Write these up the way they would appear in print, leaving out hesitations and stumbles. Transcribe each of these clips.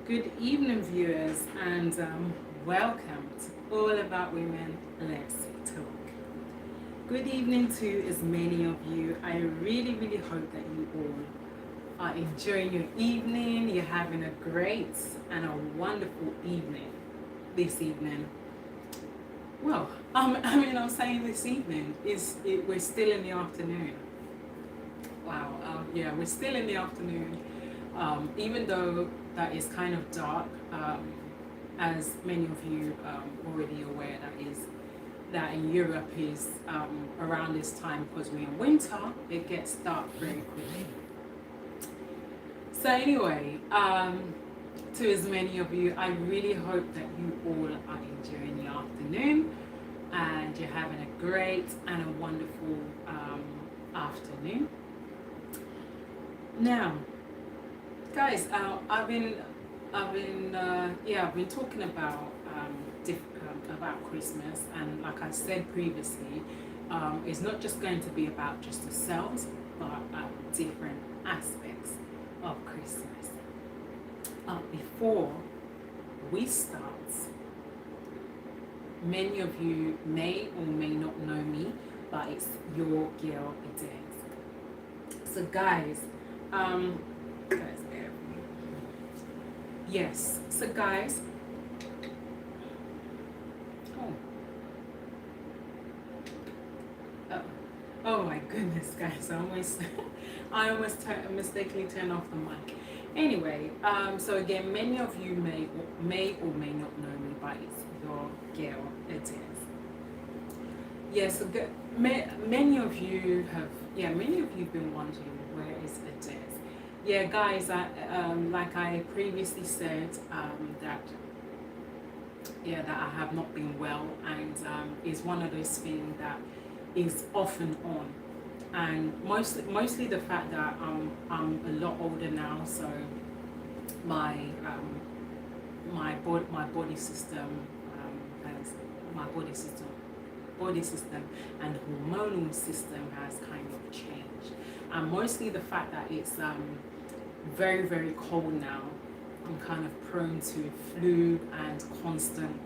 Good evening, viewers, and welcome to All About Women. Let's talk. Good evening to as many of you. I really hope that you all are enjoying your evening. You're having a great and a wonderful evening this evening. Well, I'm saying this evening we're still in the afternoon. Wow. Yeah, we're still in the afternoon, even though that is kind of dark. As many of you already aware, that in Europe is around this time because we're in winter. It gets dark very quickly. So anyway, to as many of you, I really hope that you all are enjoying the afternoon and you're having a great and a wonderful afternoon. Now, guys, I've been talking about about Christmas, and like I said previously, it's not just going to be about just the sales, but different aspects of Christmas. Before we start, many of you may or may not know me, but it's your girl Adez. So guys, bear with me. Yes. So guys, oh, oh, oh my goodness, guys, I almost mistakenly turned off the mic. Anyway, so again, many of you may not know me, but it's your girl Adez. Yes, many of you have been wondering where is Adez. Yeah, guys, like I previously said, that I have not been well, and is one of those things that is off and on, and mostly the fact that I'm a lot older now, so my body system has body system and hormonal system has kind of changed, and mostly the fact that it's very cold now. I'm kind of prone to flu and constant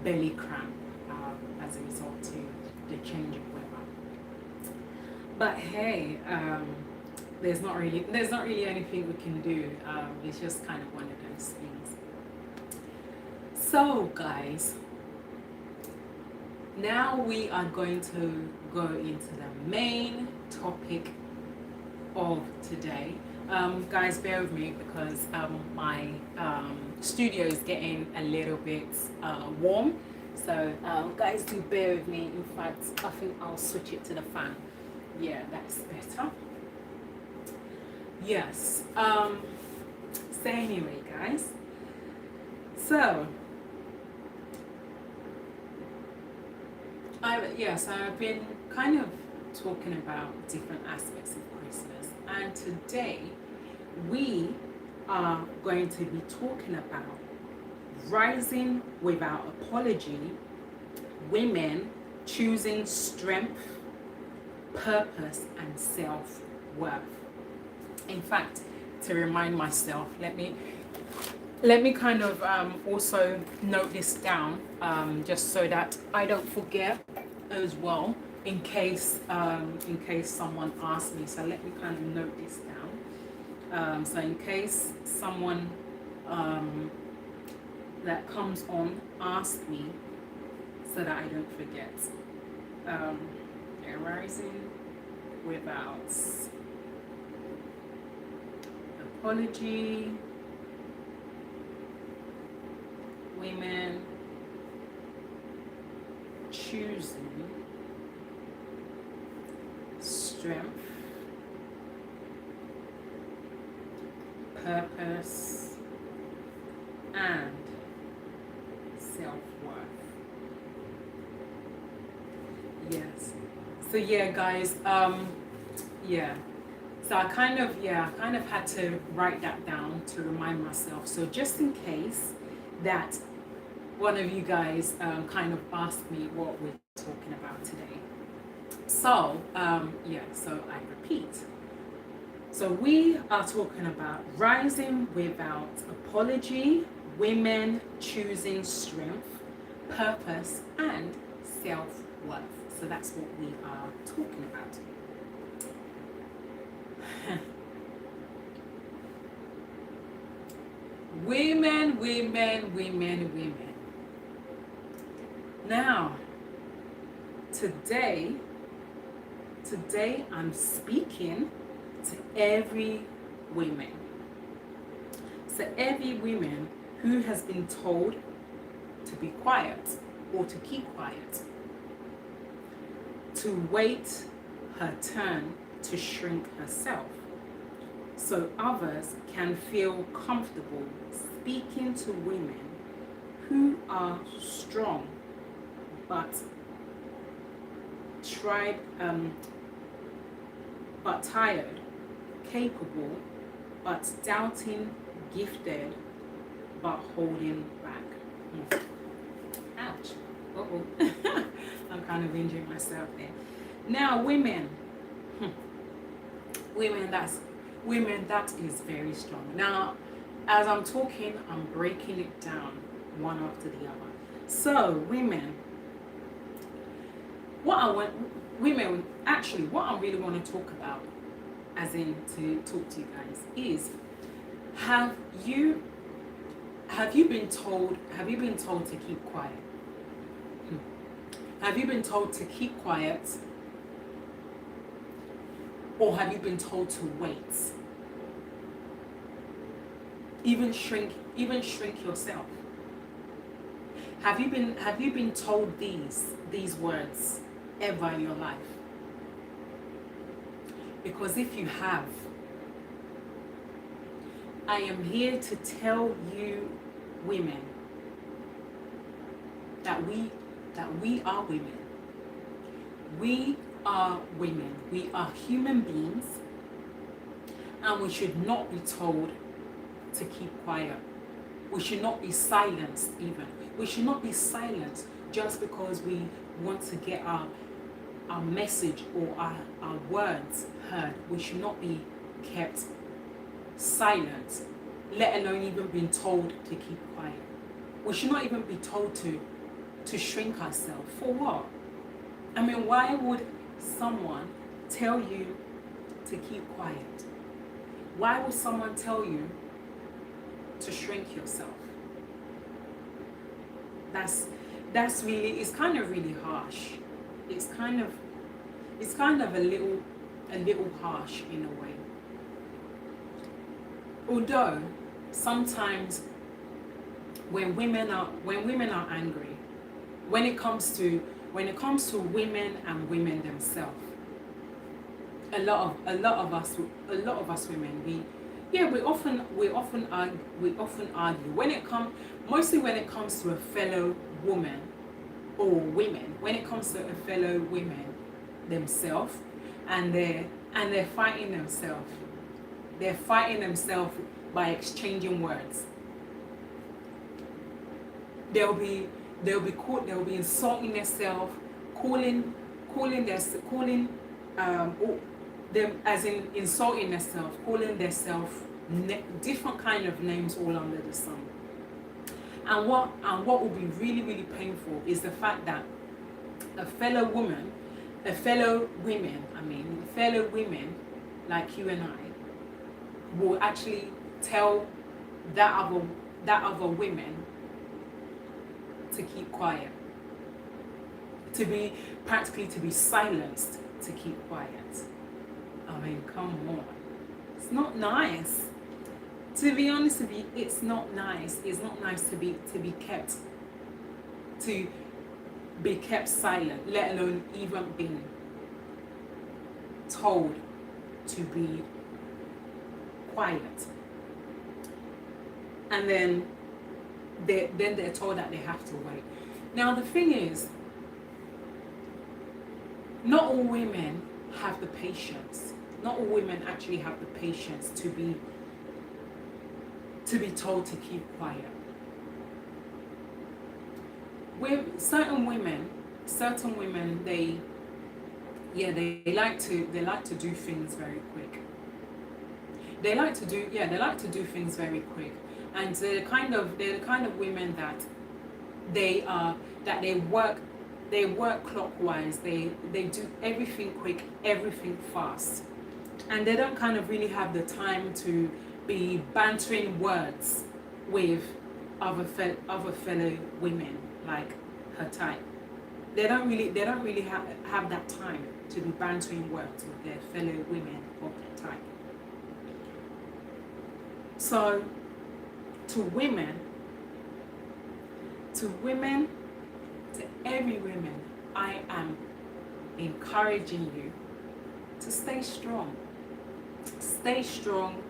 belly cramp as a result to the change of weather. But hey, there's not really anything we can do. It's just kind of one of those things. So guys, now we are going to go into the main topic of today. Guys, bear with me because my studio is getting a little bit warm. So guys, do bear with me. In fact, I think I'll switch it to the fan. Yeah, that's better. Yes. So anyway, guys. So I've been kind of talking about different aspects of Christmas, and today we are going to be talking about rising without apology, women choosing strength, purpose, and self-worth. In fact, to remind myself, let me kind of also note this down, just so that I don't forget as well, in case someone asks me. So let me kind of note this down. So in case someone that comes on asks me, so that I don't forget. Rising without apology, women choosing strength, purpose, and self-worth. Yes. So yeah, guys, so I kind of had to write that down to remind myself. So just in case that one of you guys kind of asked me what we're talking about today. So so I repeat, So we are talking about rising without apology, women choosing strength, purpose, and self-worth. So that's what we are talking about. Women, women, women, women. Now, today I'm speaking to every woman. So every woman who has been told to be quiet or to keep quiet, to wait her turn to shrink herself, so others can feel comfortable speaking to women who are strong but tired, capable but doubting, gifted but holding back. Ouch. Uh-oh. I'm kind of injuring myself there. Now, women, women, that is very strong. Now, as I'm talking, I'm breaking it down one after the other. So, women, what I really want to talk about, as in to talk to you guys, is have you been told to keep quiet? Have you been told to keep quiet? Or have you been told to wait? Even shrink yourself. Have you been told these words ever in your life? Because if you have, I am here to tell you women that we are women. We are women. We are human beings, and we should not be told to keep quiet. We should not be silenced even. We should not be silenced just because we want to get our message or our words heard. We should not be kept silent, let alone even being told to keep quiet. We should not even be told to shrink ourselves. For what? I mean, why would someone tell you to keep quiet? Why would someone tell you to shrink yourself? That's really, it's kind of really harsh. It's kind of a little harsh in a way. Although sometimes when women are angry, when it comes to women and women themselves, a lot of us women, we often argue mostly when it comes to a fellow woman or women, when it comes to a fellow women themselves, and they're fighting themselves. They're fighting themselves by exchanging words. They'll be insulting themselves, calling them, as in insulting themselves, calling themselves different kind of names all under the sun. And what will be really, really painful is the fact that fellow women like you and I will actually tell that other women to keep quiet, to be silenced, to keep quiet. I mean, come on. It's not nice. To be honest with you, it's not nice. It's not nice to be kept silent, let alone even being told to be quiet. And then they're told that they have to wait. Now the thing is, not all women have the patience. Not all women actually have the patience to be told to keep quiet. With certain women, they like to do things very quick. they like to do, yeah, they like to do things very quick, and they're the kind of women that they are that they work clockwise. They do everything quick, everything fast, and they don't kind of really have the time to be bantering words with other fellow women like her type. They don't really have that time to be bantering words with their fellow women of their type. So to women, to women, to every woman, I am encouraging you to stay strong. Stay strong.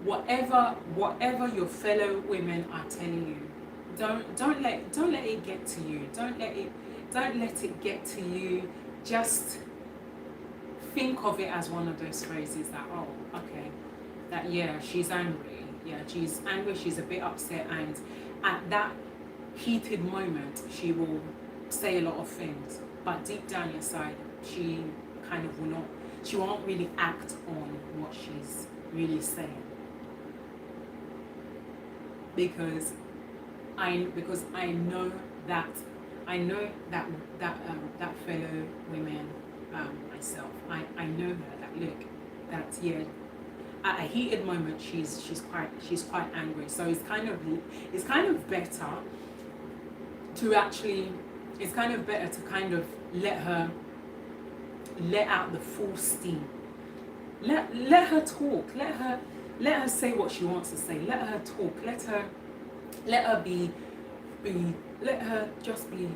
Whatever your fellow women are telling you, don't let it get to you. Don't let it get to you. Just think of it as one of those phrases that, oh, okay, that, yeah, she's angry. Yeah, she's angry, she's a bit upset, and at that heated moment she will say a lot of things, but deep down inside she kind of will not, she won't really act on what she's really saying, because I know that that fellow women, myself, I know her, that look, that, yeah, at a heated moment she's quite angry. So it's kind of better to actually, it's kind of better to kind of let out the full steam. Let her talk. Let her say what she wants to say. Let her talk. Let her be let her just be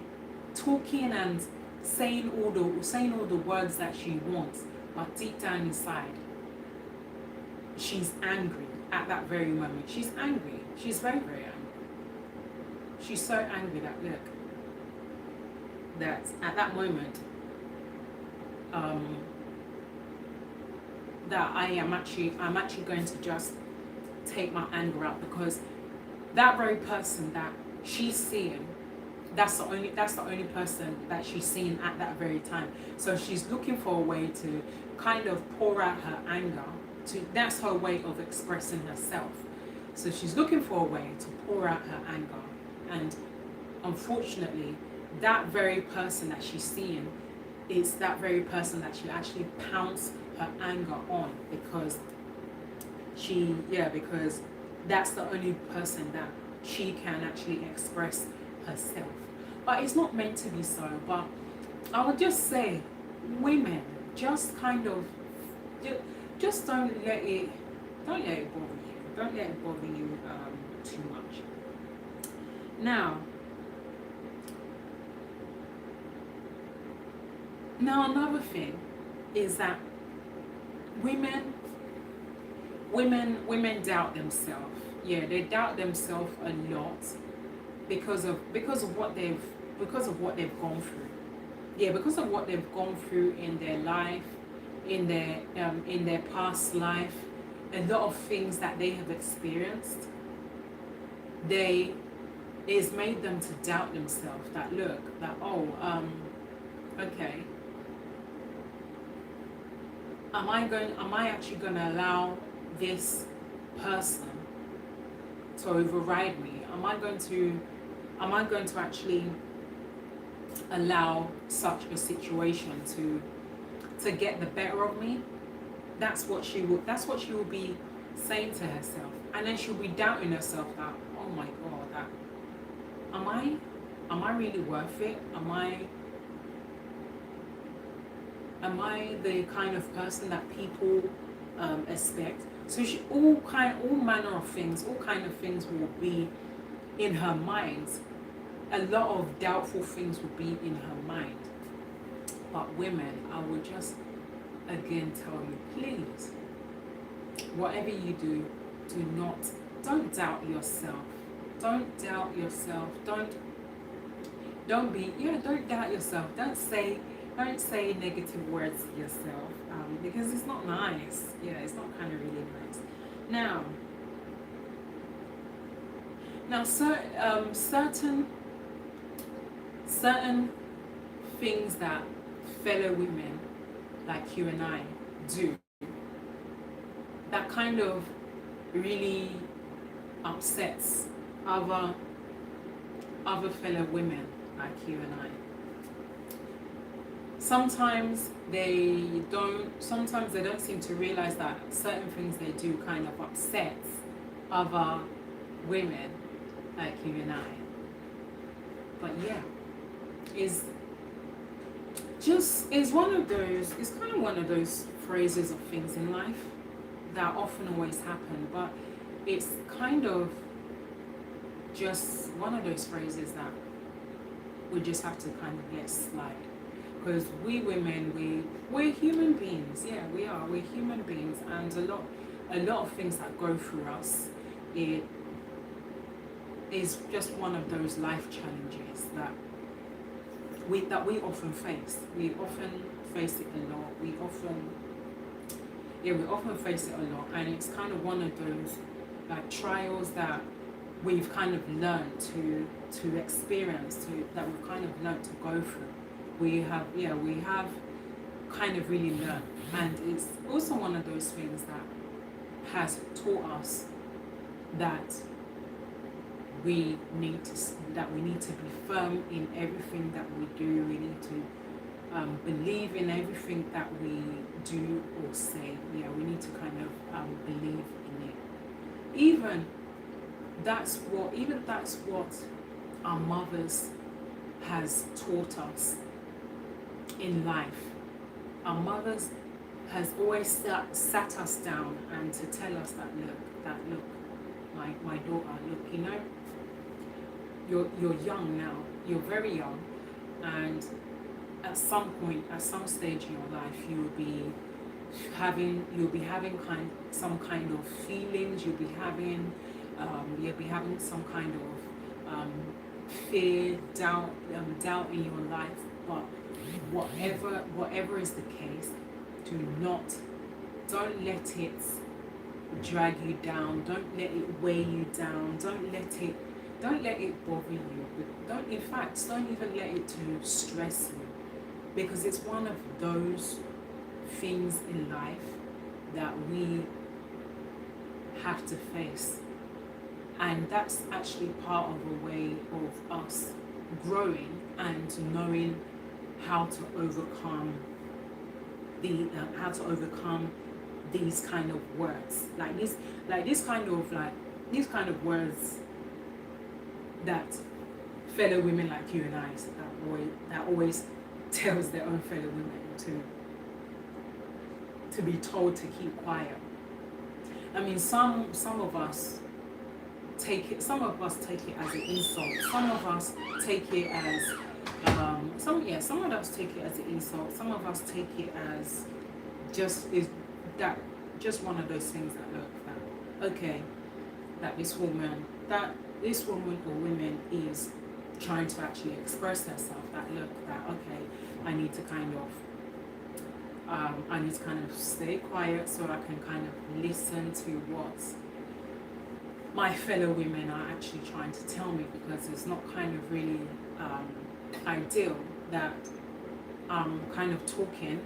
talking and saying all the words that she wants, but deep down inside she's angry. At that very moment she's angry. She's very, very angry. She's so angry that, look, that at that moment, that I'm actually going to just take my anger out, because that very person that she's seeing, that's the only person that she's seeing at that very time. So she's looking for a way to kind of pour out her anger. That's her way of expressing herself. So she's looking for a way to pour out her anger, and unfortunately that very person that she's seeing is that very person that she actually pounce her anger on, because because that's the only person that she can actually express herself. But it's not meant to be so. But I would just say, women, just kind of just don't let it bother you. Don't let it bother you too much. Now another thing is that women doubt themselves. Yeah, they doubt themselves a lot because of what they've gone through. Yeah, because of what they've gone through in their life, in their past life, a lot of things that they have experienced. It's made them to doubt themselves. That, look, that, oh, okay, am I actually going to allow this person to override me? Am I going to actually allow such a situation to get the better of me? That's what she will be saying to herself, and then she'll be doubting herself that, oh my God, that am I really worth it? Am I the kind of person that people expect? So all manner of things, all kind of things will be in her mind. A lot of doubtful things will be in her mind. But women, I will just again tell you, please, whatever you do, don't doubt yourself. Don't doubt yourself. Don't doubt yourself. Don't say negative words to yourself, because it's not nice. Yeah, it's not kind of really nice. Now, certain things that fellow women like you and I do that kind of really upsets other fellow women like you and I. Sometimes they don't seem to realize that certain things they do kind of upsets other women like you and I. But yeah, is kind of one of those phrases of things in life that often always happen, but it's kind of just one of those phrases that we just have to kind of let slide. Because we women, we're human beings. Yeah, we are. We're human beings, and a lot of things that go through us, it is just one of those life challenges that we often face. We often face it a lot. We often face it a lot, and it's kind of one of those like trials that we've kind of learned to experience, that we've kind of learned to go through. We have kind of really learned, and it's also one of those things that has taught us that we need to be firm in everything that we do. We need to believe in everything that we do or say. Yeah, we need to kind of believe in it. Even that's what our mothers has taught us in life. Our mothers has always sat us down and to tell us that look, my daughter, look, you know, you're young now, you're very young, and at some point, at some stage in your life, you'll be having some kind of feelings. You'll be having some kind of fear, doubt in your life. But whatever is the case, don't let it drag you down. Don't let it weigh you down. Don't let it bother you. Don't even let it to stress you, because it's one of those things in life that we have to face, and that's actually part of a way of us growing and knowing how to overcome these kind of words, these kind of words that fellow women like you and I that always tells their own fellow women to be told to keep quiet. I mean, some of us take it as an insult. Some of us take it as some of us take it as an insult. Some of us take it as just one of those things that this woman or women is trying to actually express herself. I need to kind of stay quiet so I can kind of listen to what my fellow women are actually trying to tell me, because it's not kind of really ideal that I'm kind of talking,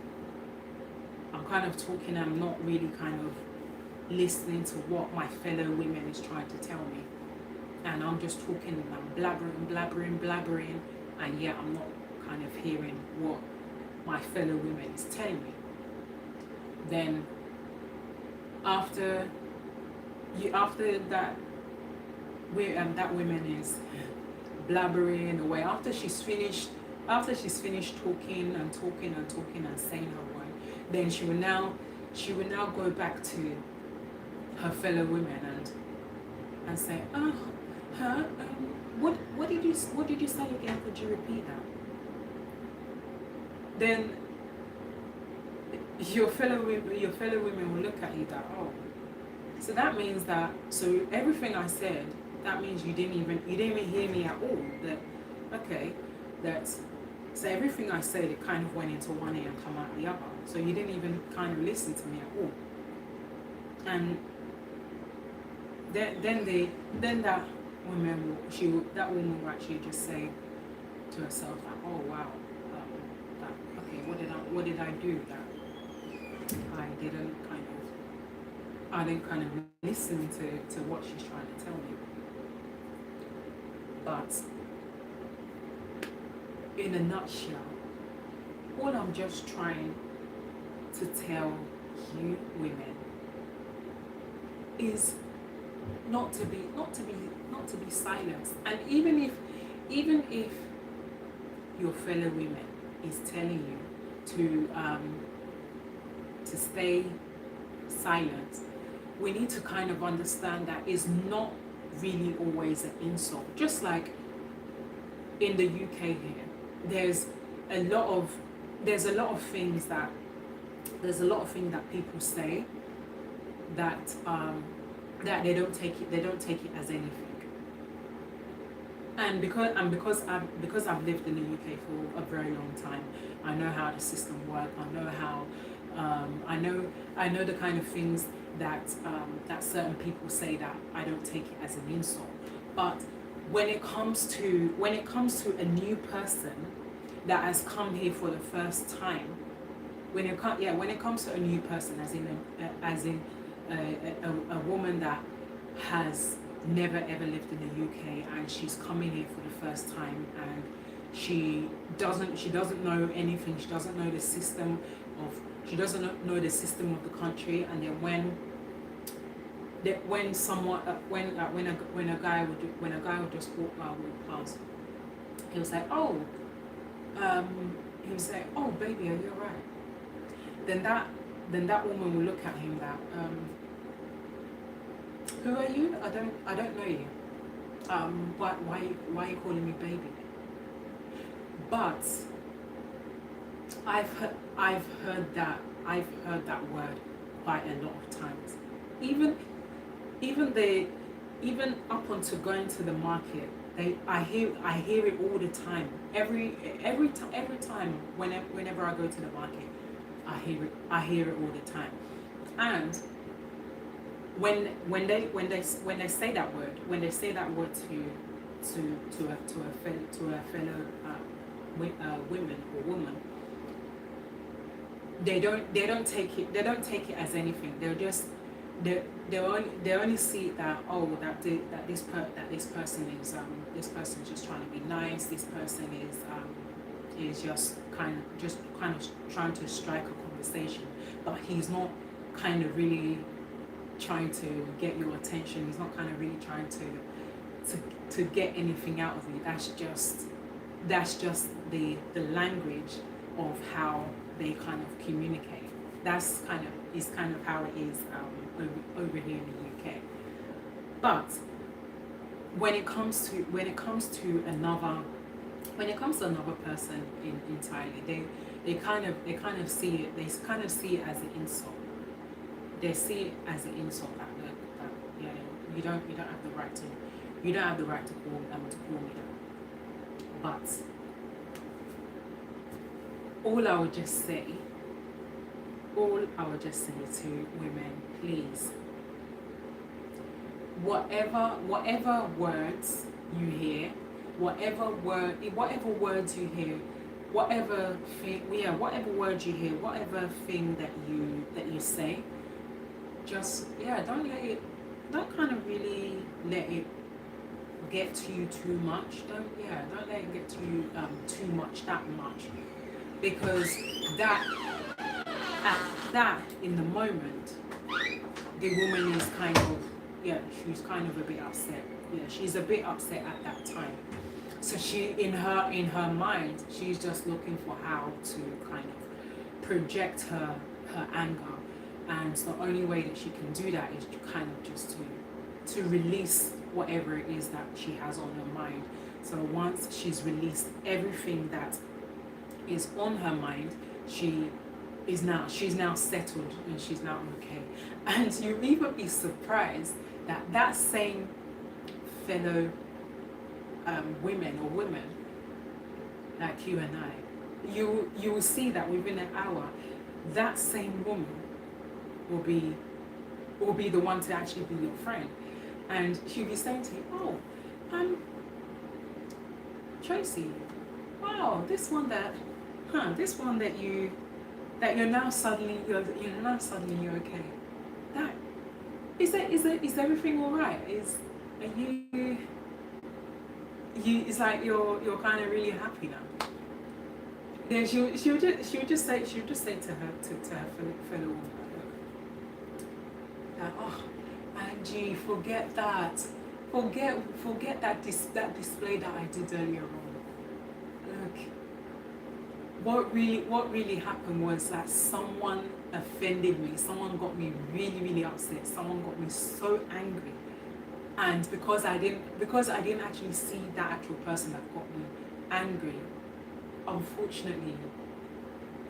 I'm not really kind of listening to what my fellow women is trying to tell me, and I'm just talking and I'm blabbering, and yet I'm not kind of hearing what my fellow women is telling me. Then after that woman is blabbering away, after she's finished talking and saying her word, then she will now go back to her fellow women and say, what did you say again? Could you repeat that? Then your fellow women will look at you that, oh, so that means that, so everything I said, that means you didn't even hear me at all. So everything I said, it kind of went into one ear and come out the other. So you didn't even kind of listen to me at all. And then that woman will actually just say to herself that, oh wow, what did I do that I didn't kind I don't kind of listen to what she's trying to tell me. But in a nutshell, all I'm just trying to tell you women is not to be silenced. And even if your fellow women is telling you to stay silent, we need to kind of understand that it's not really always an insult. Just like in the UK here, there's a lot of things that people say that that they don't take it as anything. And because I've lived in the UK for a very long time, I know how the system works. I know how I know the kind of things that certain people say that I don't take it as an insult. But when it comes to a new person that has come here for the first time, when it comes to a new person, as in a woman that has never ever lived in the UK and she's coming here for the first time, and she doesn't know anything. She doesn't know the system of the country. And then when a guy would just walk past, he was like, oh, baby, are you alright? Then that woman will look at him that, who are you? I don't know you. Why are you calling me baby? But I've heard that word quite a lot of times. Even up until going to the market, I hear it all the time. Every time whenever I go to the market, I hear it all the time. And when they say that word, to a fellow women or woman, they don't take it as anything. They only see that, oh, that this person is just trying to be nice. This person is just kind of trying to strike a conversation, but he's not kind of really trying to get your attention. He's not kind of really trying to get anything out of you. That's just the language of how they kind of communicate. That's kind of how it is over here in the UK. But when it comes to another person in Thailand, they kind of see it as an insult. They see it as an insult that yeah, you don't have the right to call me that. But all I would just say to women, please, whatever words you hear, whatever words you hear, whatever words you hear, whatever thing that you say, just don't kind of really let it get to you too much. Don't let it get to you too much, that much, because that in the moment, the woman is she's kind of a bit upset. She's a bit upset at that time. So she, in her mind, she's just looking for how to kind of project her anger, and the only way that she can do that is to kind of just to release whatever it is that she has on her mind. So once she's released everything that is on her mind, she's now settled and she's now okay. And you'll even be surprised that same fellow women like you and I, you will see that within an hour, that same woman will be the one to actually be your friend, and she'll be saying to you, oh, Tracy, wow, this one that you're now suddenly okay. is everything all right? Are you it's like you're kind of really happy now. Then she'll just say to her fellow woman, that, oh, Angie, forget that, forget that display that I did earlier on. Look, what really happened was that someone offended me. Someone got me really upset. Someone got me so angry, and because I didn't actually see that actual person that got me angry, unfortunately,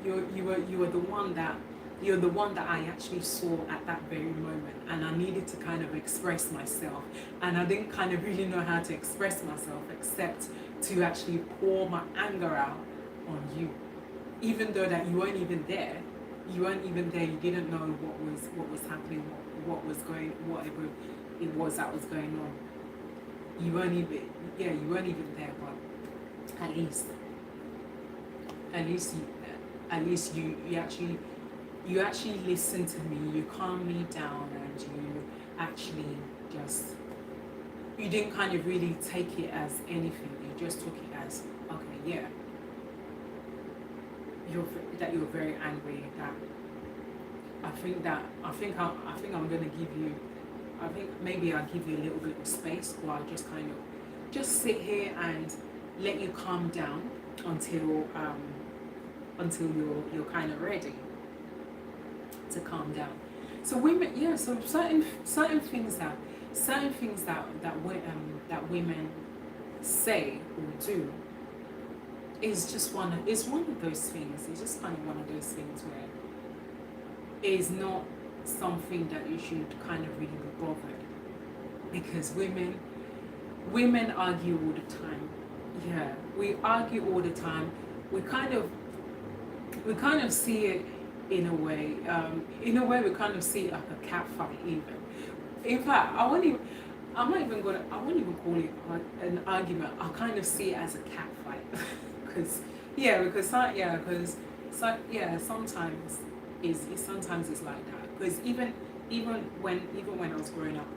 you were the one that I actually saw at that very moment, and I needed to kind of express myself, and I didn't kind of really know how to express myself except to actually pour my anger out on you, even though that you weren't even there. You didn't know what was happening, whatever it was that was going on. You weren't even there, but at least you, you actually listened to me. You calmed me down, and you actually just, you didn't kind of really take it as anything. You just took it as, okay, yeah, you're very angry. That I'm gonna give you. I think maybe I'll give you a little bit of space, or I'll just kind of just sit here and let you calm down until you're kind of ready to calm down. So women, yeah. So certain things that women say or do is one of those things. It's just kind of one of those things where it is not something that you should kind of really be bothered, because women argue all the time. Yeah, we argue all the time. We kind of see it in a way. We kind of see it like a cat fight even. In fact, I won't even call it an argument. I kind of see it as a cat fight because sometimes it's like that. Because even when I was growing up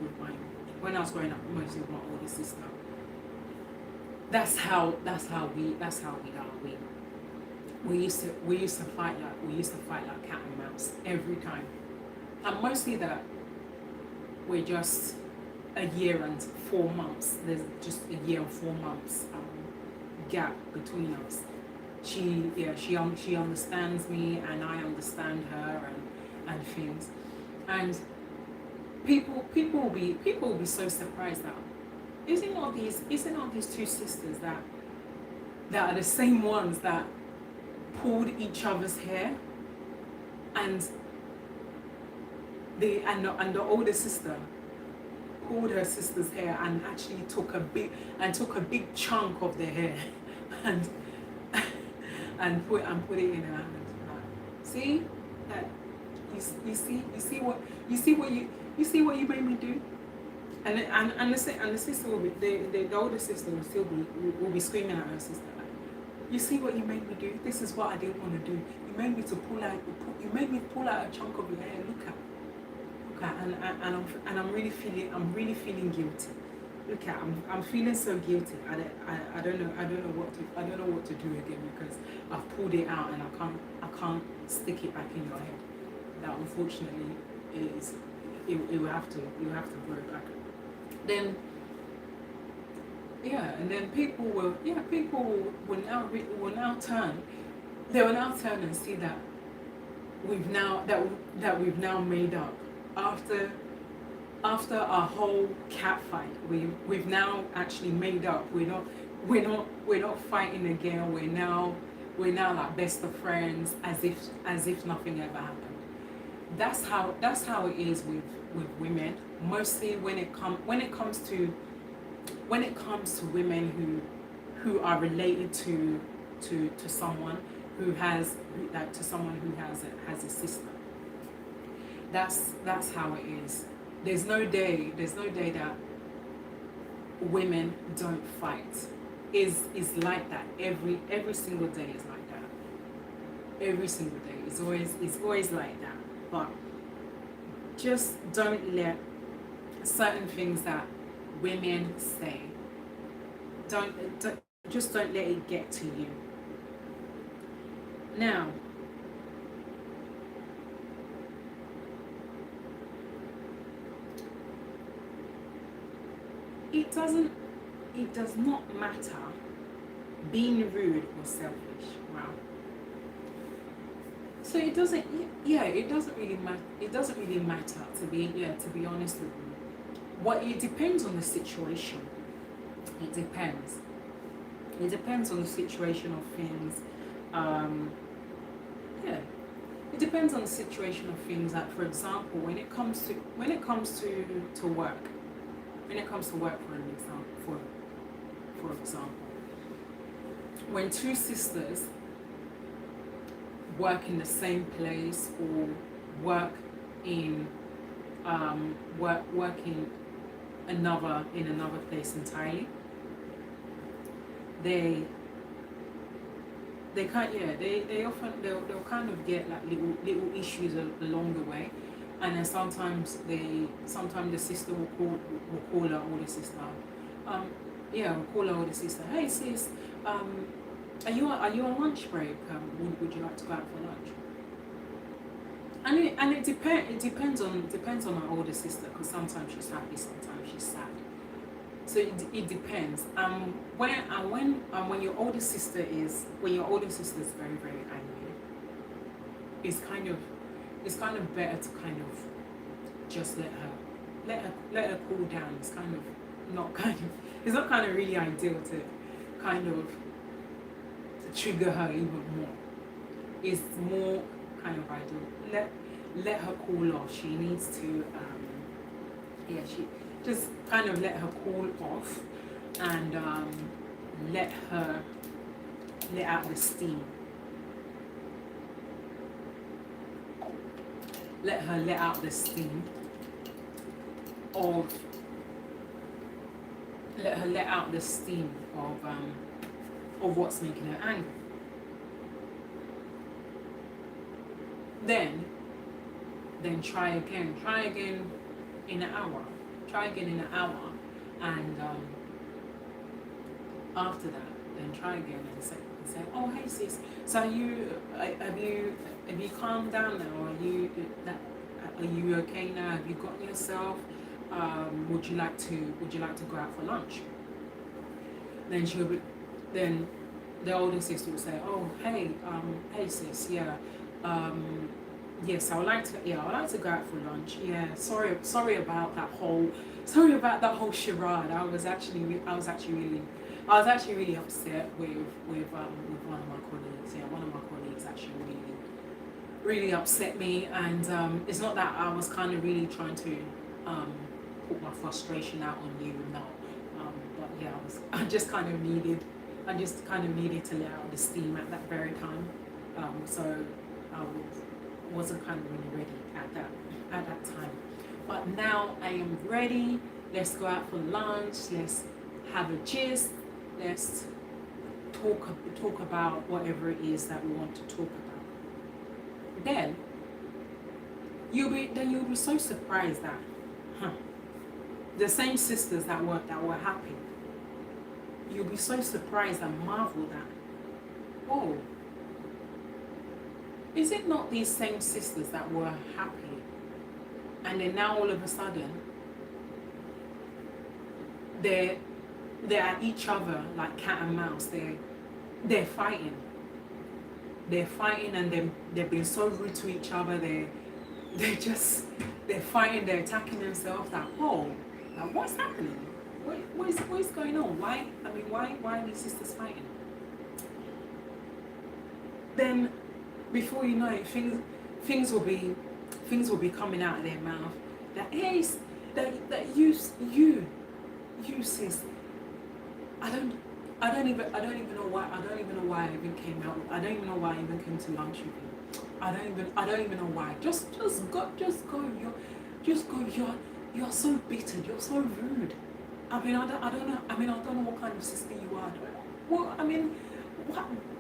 mostly with my older sister, that's how we are. We used to fight like cat and mouse every time, and mostly that we're just a year and 4 months. There's just a year and 4 months gap between us. She understands me, and I understand her, and things, and people will be so surprised that isn't all these two sisters that are the same ones that pulled each other's hair, and the older sister pulled her sister's hair and actually took a big chunk of their hair and put it in her hand. See that? You see what you made me do? And the sister will be the older sister will be screaming at her sister. You see what you made me do? This is what I didn't want to do. You made me pull out a chunk of your hair. Look at, and I'm really feeling guilty. Look at, I'm feeling so guilty. I don't know what to do again, because I've pulled it out and I can't stick it back in your head. That unfortunately is you have to grow back. Then. Yeah, and then people will now turn and see that we've now made up after our whole cat fight. We've now actually made up. We're not fighting again. We're now like best of friends, as if nothing ever happened. That's how it is with women. Mostly when it comes to women who are related to someone who has a sister. That's how it is. There's no day that women don't fight. Is like that. Every single day is like that. Every single day. It's always like that. But just don't let certain things that women say. Don't just don't let it get to you. Now, it does not matter being rude or selfish. Wow. So it doesn't, yeah, it doesn't really matter. It doesn't really matter, to be honest with you. What it depends on the situation. It depends. It depends on the situation of things. Yeah, it depends on the situation of things. Like, for example, when it comes to work, when it comes to work, for example, when two sisters work in the same place, or work in work in another place entirely, they can't, yeah, they often they'll kind of get like little issues along the way. And then sometimes the sister will call her older sister, will call her older sister, hey sis, are you on lunch break? Would you like to go out for lunch? And it depends on my older sister, because sometimes she's happy, sometimes she's sad. So it depends. When your older sister is very, very angry, it's kind of better to kind of just let her cool down. It's not kind of really ideal to kind of trigger her even more. It's more kind of ideal. Let her cool off. She needs to she just kind of let her cool off, and let out the steam. Let her let out the steam of what's making her angry. Then try again in an hour. And after that, then try again and say, oh hey sis, so have you calmed down now? Are you okay now? Have you got yourself? Would you like to go out for lunch? Then the older sister will say, oh hey sis, yeah, yes, I would like to go out for lunch. Yeah, sorry about that whole charade. I was actually really upset with one of my colleagues. Yeah, one of my colleagues actually really upset me, and it's not that I was kind of really trying to put my frustration out on you, no. But yeah, I just kind of needed to let out the steam at that very time. So I wasn't kind of really ready at that time. But now I am ready. Let's go out for lunch. Let's have a gist. Let's talk about whatever it is that we want to talk about. Then you'll be so surprised that the same sisters that were happy. You'll be so surprised and marvel that, oh, is it not these same sisters that were happy, and then now all of a sudden they're at each other like cat and mouse. They're fighting, and they've been so rude to each other. They're fighting. They're attacking themselves. Like, whoa, like, what's happening? What is going on? Why are these sisters fighting? Then, before you know it, things will be coming out of their mouth. That hey, that you sis. I don't even know why. I don't even know why I even came out. I don't even know why I even came to lunch with you. I don't even know why. Just go. You're so bitter. You're so rude. I don't know. I don't know what kind of sister you are. Well,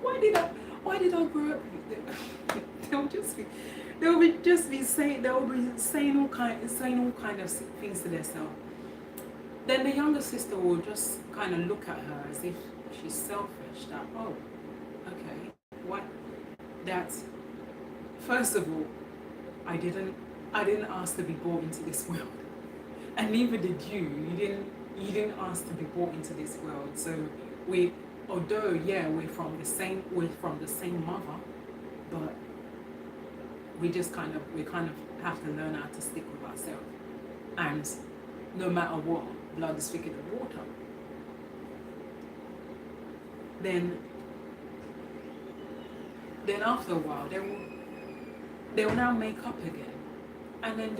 why did I grow up? they'll be saying all kind of things to themselves. Then the younger sister will just kind of look at her as if she's selfish. That, oh, okay, what? That's, first of all, I didn't ask to be brought into this world, and neither did you. You didn't ask to be brought into this world. So we, although yeah, we're from the same mother, but we kind of have to learn how to stick with ourselves. And no matter what, blood is thicker than water. Then after a while, they will now make up again, and then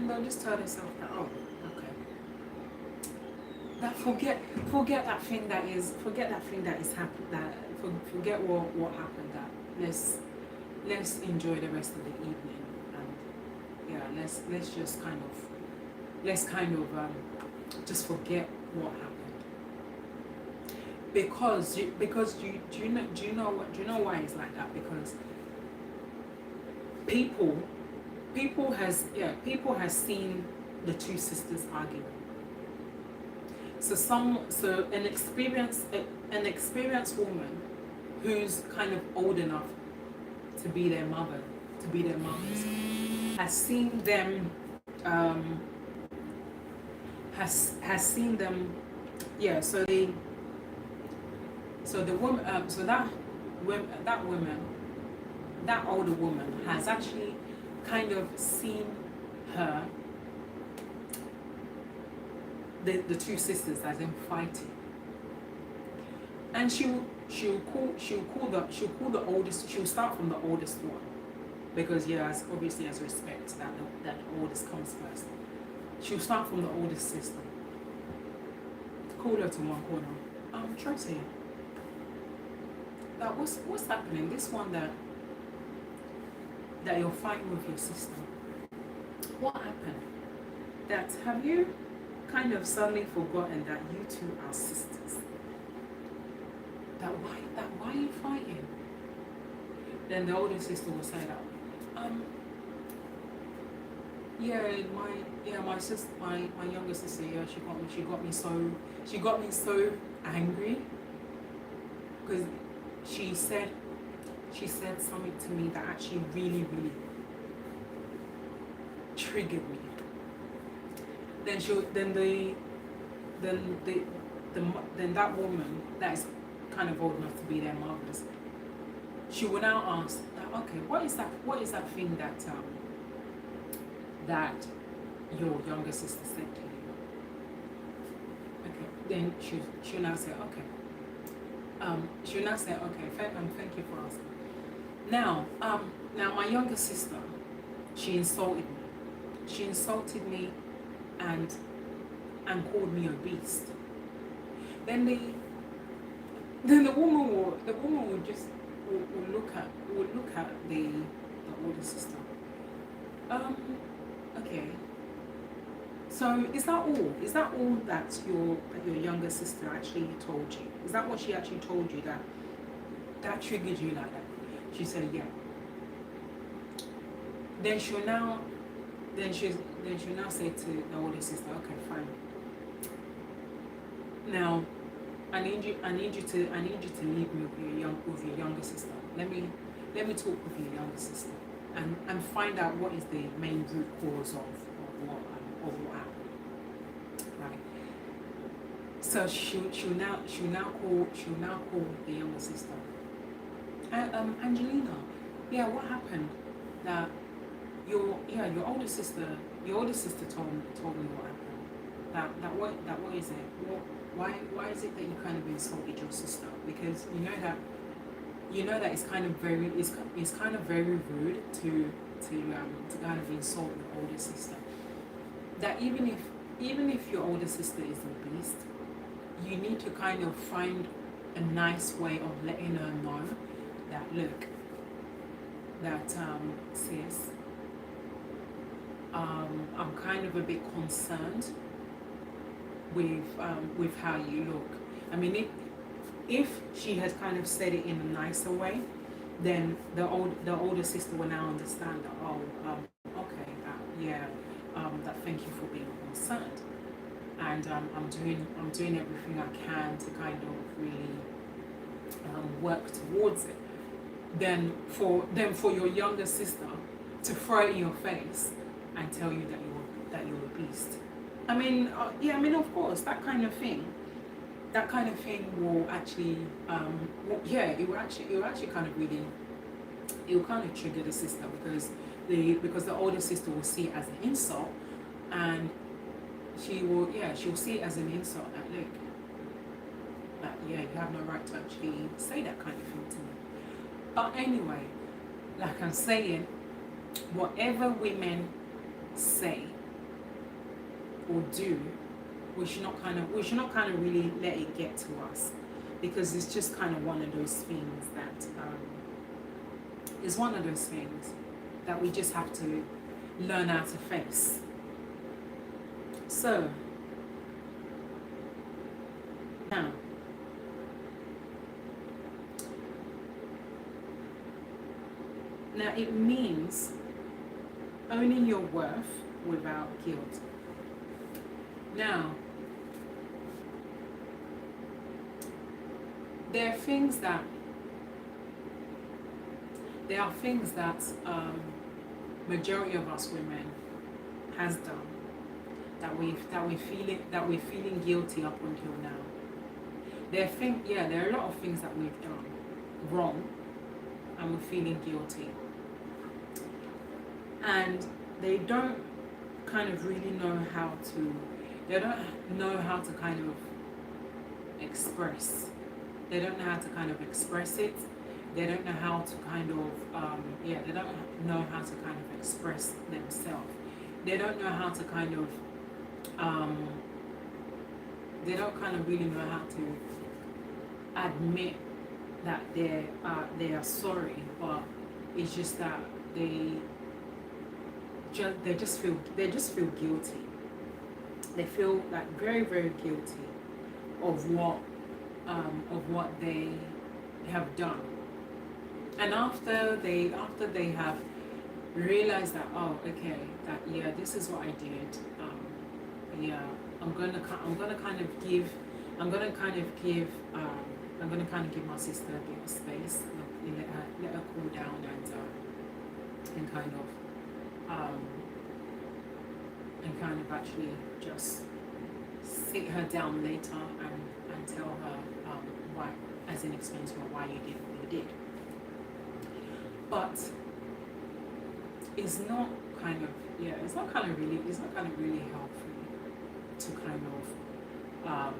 they'll just tell themselves that, oh, okay, that forget that thing that is happened, that forget what happened, that let's enjoy the rest of the evening, and yeah, let's just kind of just forget what happened. Because do you know why it's like that? Because people has seen the two sisters arguing. So an experienced woman who's kind of old enough to be their mothers, has seen them that older woman has actually kind of seen her, the two sisters, as in fighting, and she'll call the oldest. She'll start from the oldest one, because as obviously as respect that the oldest comes first. She'll start from the oldest sister, call her to one corner. Tracy, that what's happening? This one that you're fighting with your sister. What happened? That, have you kind of suddenly forgotten that you two are sisters? That why are you fighting? Then the older sister will say that, my sister, my younger sister, she got me so angry, because she said something to me that actually really, really triggered me. Then that woman that is kind of old enough to be their mothers, she will now ask, okay, what is that thing that your younger sister said to you? Okay, then she'll now say, okay. Thank you for asking. Now my younger sister, she insulted me. She insulted me and called me a beast. Then the woman will look at the older sister. Okay. So is that all? Is that all that your younger sister actually told you? Is that what she actually told you, that triggered you like that? She said, yeah. Then she'll now say to the older sister, okay, fine. Now, I need you to leave me with your younger sister. Let me talk with your younger sister and find out what is the main root cause of what happened. Right. So she'll now call the younger sister. Angelina, what happened? That your older sister told me what happened. That what is it? Why is it that you kind of insulted your sister? Because you know that it's kind of very rude to kind of insult your older sister. That even if your older sister is a beast, you need to kind of find a nice way of letting her know that, look, that sis, I'm kind of a bit concerned with how you look. I mean, if she has kind of said it in a nicer way, then the older sister will now understand that, oh, okay, yeah, that thank you for being concerned, and I'm doing everything I can to kind of really work towards it. Then for your younger sister to throw it in your face and tell you that you're a beast. I mean, yeah, I mean, of course, that kind of thing will actually, yeah, it will actually kind of really, it will kind of trigger the sister, because the older sister will see it as an insult, and she'll see it as an insult. That, look, that, yeah, you have no right to actually say that kind of thing to me. But anyway, like I'm saying, whatever women say or do, we should not kind of really let it get to us, because it's just kind of one of those things that is one of those things that we just have to learn how to face. So now it means owning your worth without guilt. Now, there are things that majority of us women has done that we're feeling guilty up until now. There are a lot of things that we've done wrong and we're feeling guilty, and they don't kind of really know how to. They don't know how to kind of express. They don't know how to kind of express it. They don't know how to kind of, they don't know how to kind of express themselves. They don't know how to kind of, they don't kind of really know how to admit that they are sorry, but it's just that they just feel guilty. They feel like very, very guilty of what they have done. And after they have realized that, oh, okay, that, yeah, this is what I did, I'm gonna kind of give my sister a bit of space, let her cool down, and kind of actually just sit her down later and tell her why, as in explain to her why you did what you did. But it's not kind of really helpful to kind of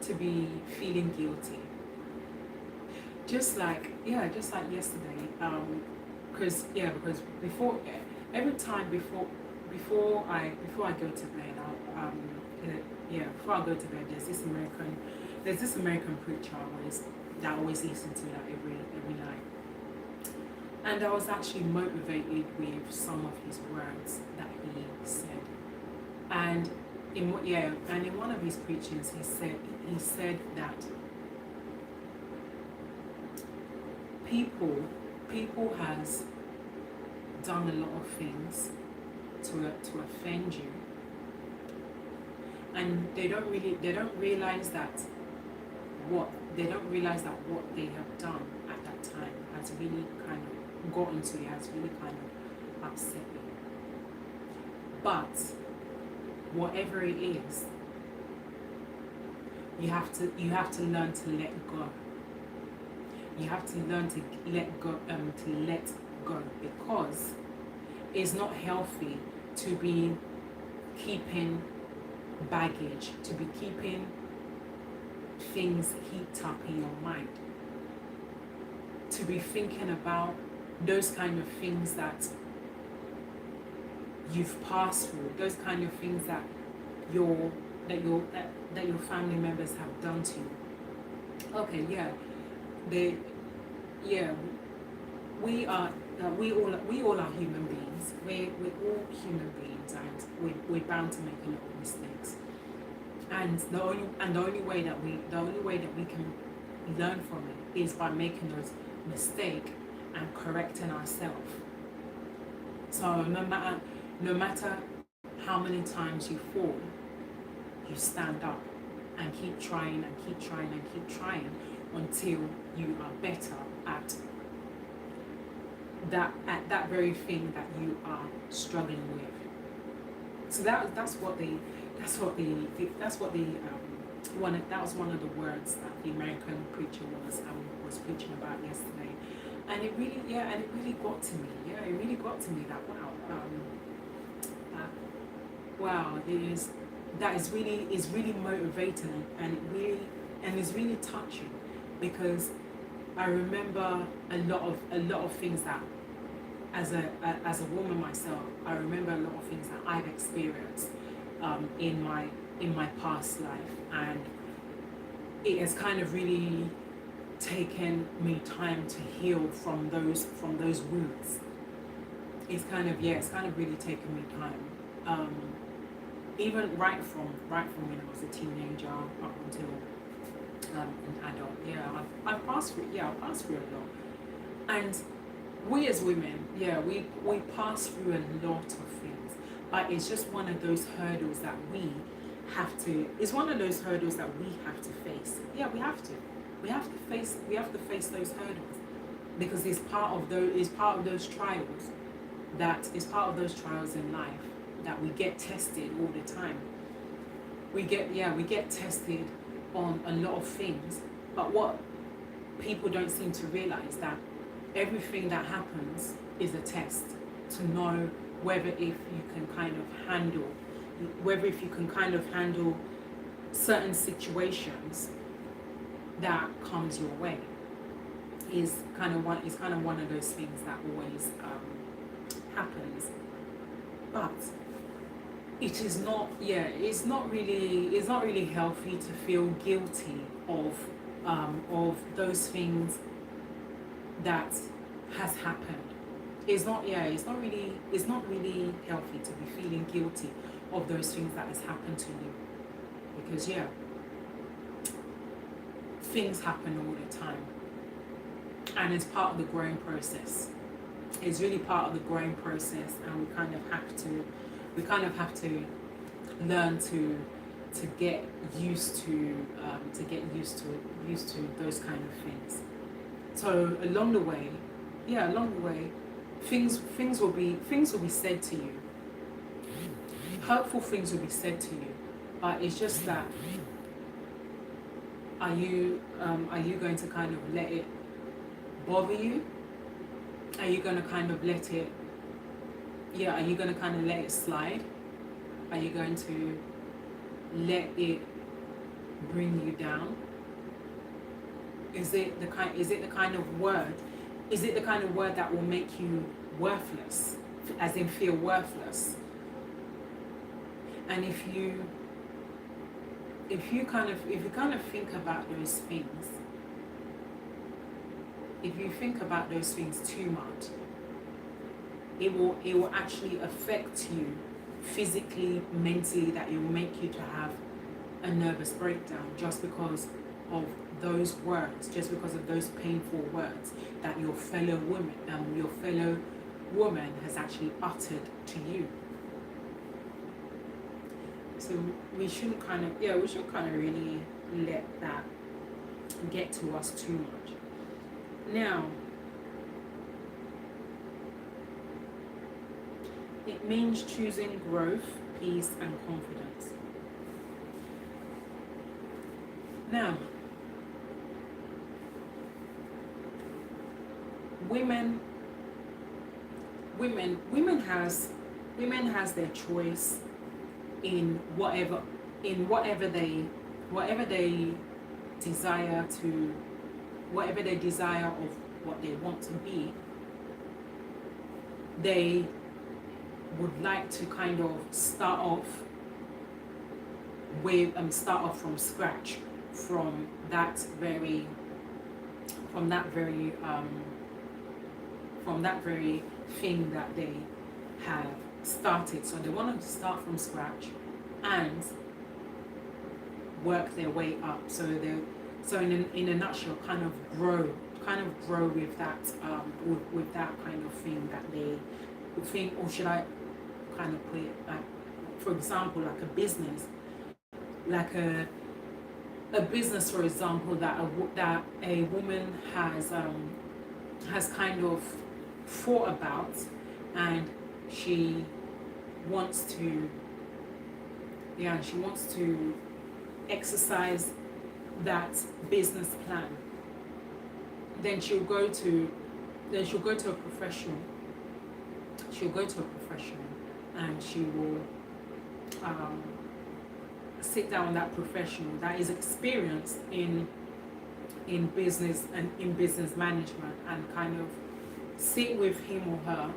to be feeling guilty. Just like yesterday, because before I go to bed, before I go to bed, there's this American preacher that I always listen to that every night. And I was actually motivated with some of his words that he said. And in one of his preachings, he said that people has done a lot of things to offend you, and they don't realize that what they have done at that time has really kind of gotten to you, has really kind of upset you. But whatever it is, you have to learn to let go. You have to learn to let go, because it's not healthy to be keeping baggage, to be keeping things heaped up in your mind, to be thinking about those kind of things that you've passed through, those kind of things that your family members have done to you. Okay, we all are human beings. We're all human beings, and we're bound to make a lot of mistakes. And the only way that we can learn from it is by making mistake and correcting ourselves. So no matter how many times you fall, you stand up and keep trying and keep trying and keep trying until you are better at that very thing that you are struggling with. So that was one of the words that the American preacher was preaching about yesterday, and it really got to me. Yeah, it really got to me that that is really motivating, and is really touching, because I remember a lot of things that, as a woman myself, I remember a lot of things that I've experienced in my past life, and it has kind of really taken me time to heal from those wounds. It's kind of really taken me time. Even right from when I was a teenager up until an adult. I've passed through a lot. And we as women, we pass through a lot of things. But it's just one of those hurdles that we have to face. Yeah, we have to. We have to face those hurdles, because it's part of those trials in life that we get tested all the time. We get tested on a lot of things, but what people don't seem to realize, that everything that happens is a test to know whether if you can kind of handle certain situations that comes your way. Is kind of one of those things that always happens. But it's not really healthy to feel guilty of those things that has happened. It's not really healthy to be feeling guilty of those things that has happened to you, because things happen all the time, and it's part of the growing process. It's really part of the growing process, and we kind of have to learn to get used to those kind of things. So along the way, things will be said to you. Hurtful things will be said to you, but it's just that, are you going to kind of let it bother you? Are you going to kind of let it slide? Are you going to let it bring you down? Is it the kind of word that will make you worthless, as in feel worthless? And if you kind of think about those things, if you think about those things too much, it will actually affect you physically, mentally, that it will make you to have a nervous breakdown, just because of those words, just because of those painful words that your fellow woman has actually uttered to you. So we shouldn't kind of really let that get to us too much. Now, it means choosing growth, peace, and confidence. Now, women has their choice in whatever they desire of what they want to be. They would like to kind of start off from scratch, from that very thing that they have started. So they want to start from scratch and work their way up. So in a nutshell, kind of grow kind of grow with that with that kind of thing that they think, or should I kind of put it like, for example, like a business, like a business, for example, that a woman has kind of thought about, and she wants to, she wants to exercise that business plan. Then she'll go to a professional. She'll go to a professional, and she will sit down with that professional that is experienced in business and in business management, and kind of sit with him or her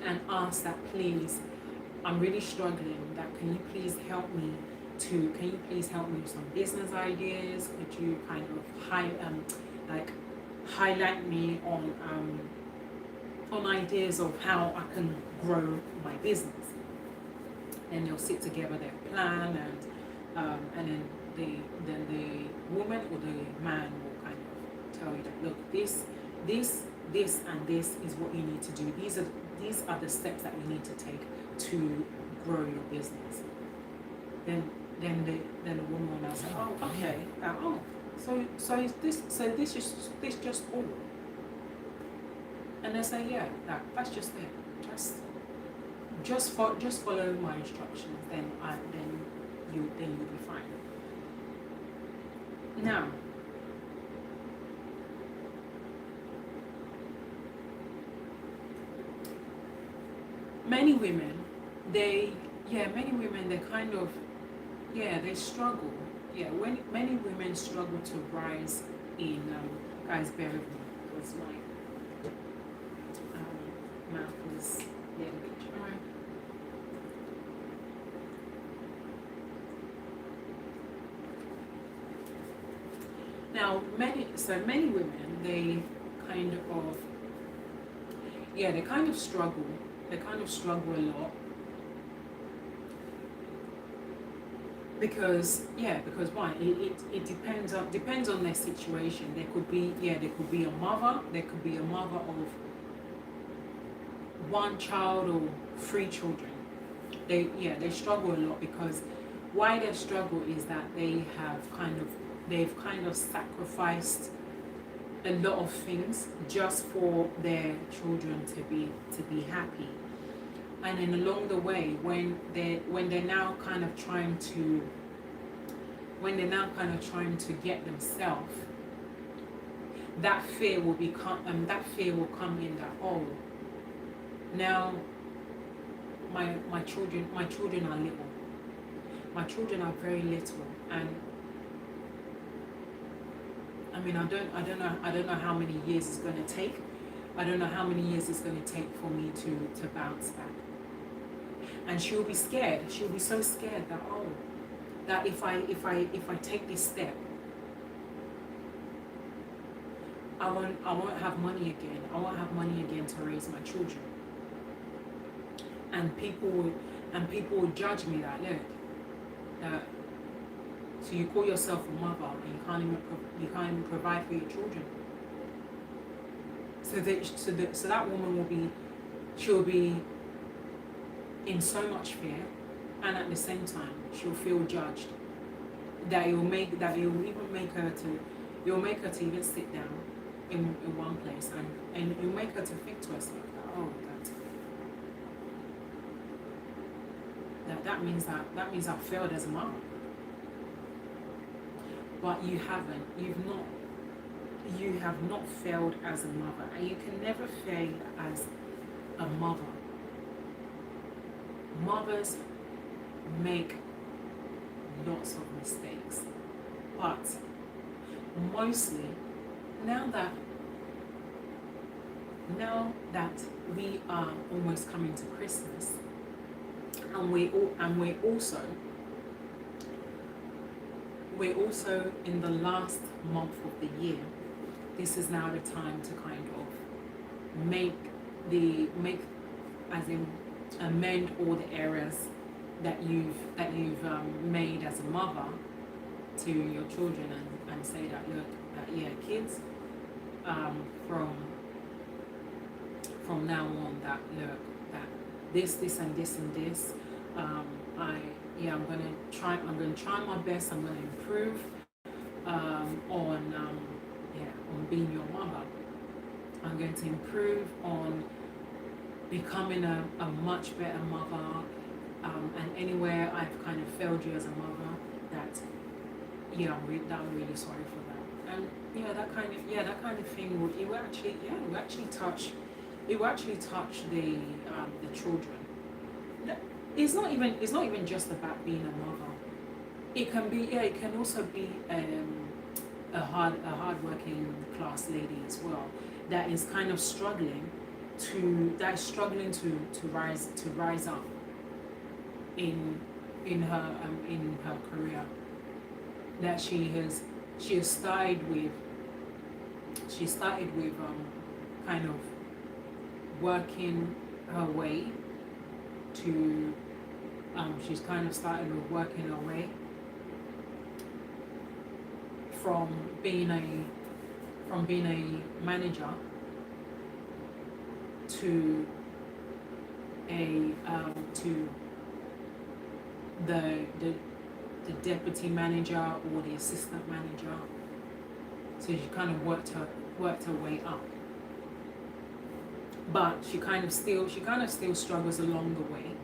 and ask that, please, I'm really struggling, that can you please help me with some business ideas? Could you kind of highlight me on ideas of how I can grow my business? And they'll sit together, their plan, and then the woman or the man will kind of tell you that, look, this, and this is what you need to do. These are the steps that you need to take to grow your business. Then the woman will now say, oh, okay, so is this just all? And they say, yeah, that's just it. Just follow my instructions, then you'll be fine. Now, many women, they kind of, they struggle. Yeah, when many women struggle to rise in, guys, bear with me, because my mouth is a little bit dry. Now, many women, they kind of struggle. They kind of struggle a lot because why? It depends on their situation. There could be a mother. There could be a mother of one child or 3 children. They struggle a lot because why they struggle is that they've kind of sacrificed a lot of things just for their children to be happy. And then along the way, when they're now kind of trying to get themselves, that fear will come in that, oh, now my children are little. My children are very little, and I mean, I don't know how many years it's going to take. I don't know how many years it's going to take for me to bounce back. And she'll be scared. She'll be so scared that, oh, that if I take this step, I won't have money again. I won't have money again to raise my children. And people will judge me that, look, so you call yourself a mother and you can't even provide for your children. So that woman she'll be in so much fear, and at the same time she'll feel judged. That you'll make her to even sit down in one place, and you'll make her to think to herself that, oh, that means I failed as a mom. But you have not failed as a mother, and you can never fail as a mother. Mothers make lots of mistakes, but mostly now that we are almost coming to Christmas, and we're also in the last month of the year. This is now the time to kind of amend all the errors that you've made as a mother to your children, and say that, look, kids, from now on, that look, that this and this and this, I yeah, I'm gonna try my best. I'm gonna improve on being your mother. I'm going to improve on becoming a much better mother. And anywhere I've kind of failed you as a mother, that I'm really sorry for that. And that kind of thing will actually touch the children. It's not even just about being a mother. It can also be a hard-working class lady as well, that is kind of struggling to rise up in her career, that she has started with kind of working her way to she's kind of started with working her way from being a manager to the deputy manager or the assistant manager. So she kind of worked her way up, but she kind of still struggles along the way.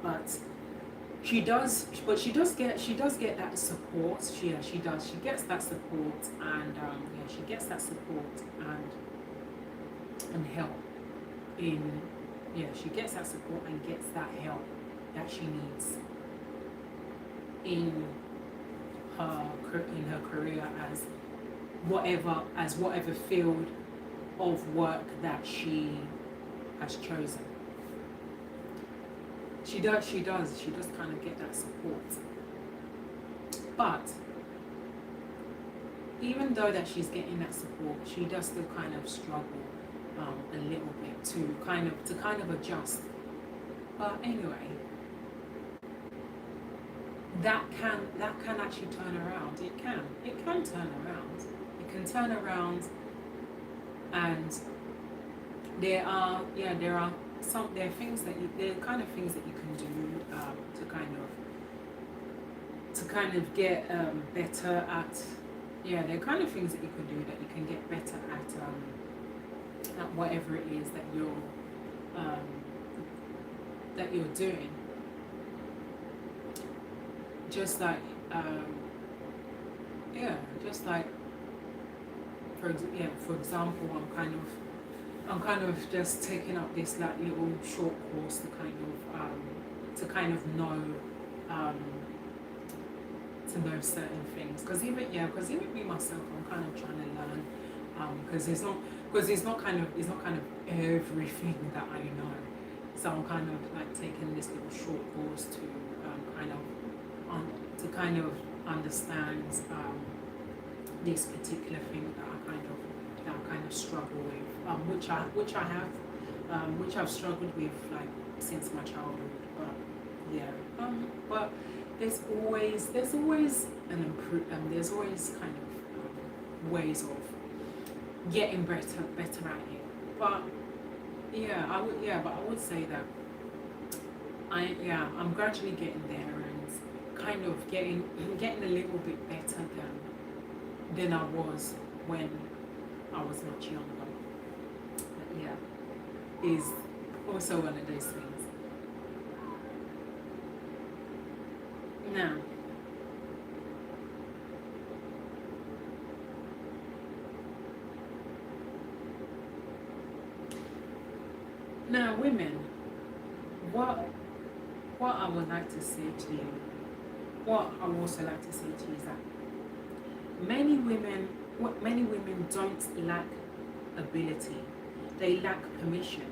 But she does get that support. She gets that support, and she gets that support and help she gets that support and gets that help that she needs in her career as whatever field of work that she has chosen. She does kind of get that support. But even though that she's getting that support, she does still kind of struggle a little bit to kind of adjust. But anyway, that can actually turn around. It can turn around. It can turn around, and there are things that there are kind of things that you can do to kind of get better at. Yeah, there are kind of things that you can do that you can get better at whatever it is that you're doing. Just like for example, I'm kind of just taking up this like little short course to kind of know certain things, because even me myself, I'm kind of trying to learn, because it's not kind of everything that I know. So I'm kind of like taking this little short course to kind of understand this particular thing that I kind of struggle with, which I've struggled with like since my childhood. But there's always an improvement. There's always kind of ways of getting better at it. But I would say that I'm gradually getting there, and kind of getting a little bit better than I was when I was much younger. But is also one of those things. Now, women, what I would like to say to you, what I would also like to say to you is that many women don't lack ability, they lack permission.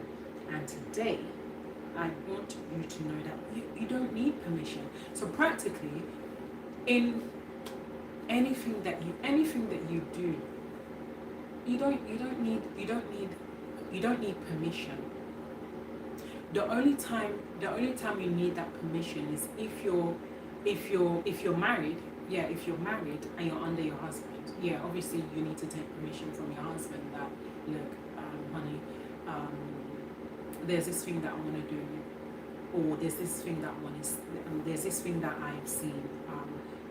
And today, I want you to know that you don't need permission. So practically, in anything that you do, you don't need permission. The only time you need that permission is if you're married, yeah, if you're married and you're under your husband, yeah, obviously you need to take permission from your husband that, look, honey, um, there's this thing that I want to do, or there's this thing that I want to, there's this thing that I've seen.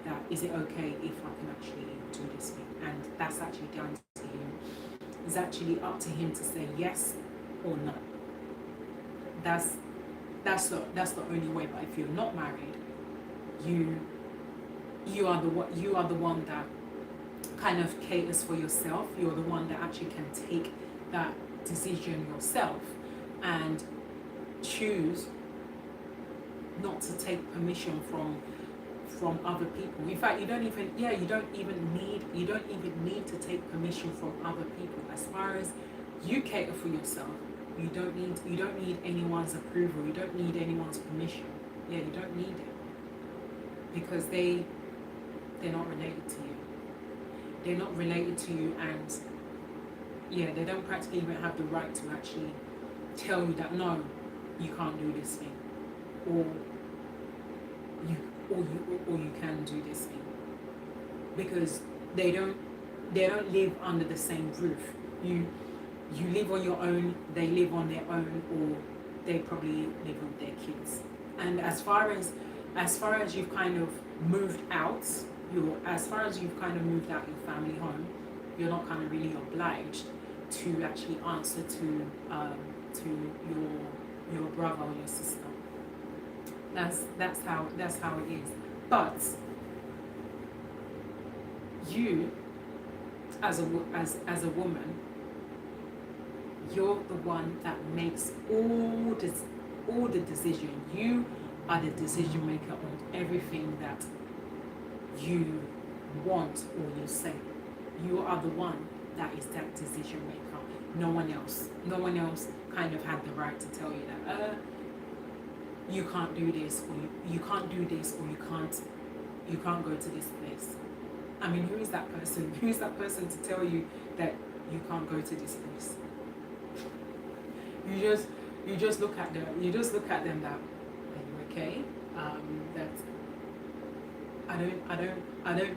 That is it okay if I can actually do this thing? And that's actually down to him. It's actually up to him to say yes or no. That's the only way. But if you're not married, you you are the one that kind of caters for yourself. You're the one that actually can take that decision yourself and choose not to take permission from other people. In fact, you don't even need to take permission from other people. As far as you cater for yourself, you don't need anyone's approval. You don't need anyone's permission. Yeah, you don't need it, because they're not related to you. They're not related to you, and yeah, they don't practically even have the right to actually tell you that no, you can't do this thing, or you can do this thing, because they don't live under the same roof. You live on your own, they live on their own, or they probably live with their kids. And as far as you've kind of moved out, as far as you've kind of moved out your family home, you're not kind of really obliged to actually answer to your brother or your sister. That's how it is. But you, as a woman, you're the one that makes all the decision. You are the decision maker on everything that you want or you say. You are the one that is that decision maker. No one else. No one else kind of had the right to tell you that you can't do this, or you can't do this, or you can't go to this place. I mean, who is that person? Who is that person to tell you that you can't go to this place? You just look at them. You just look at them that, are you okay? That I don't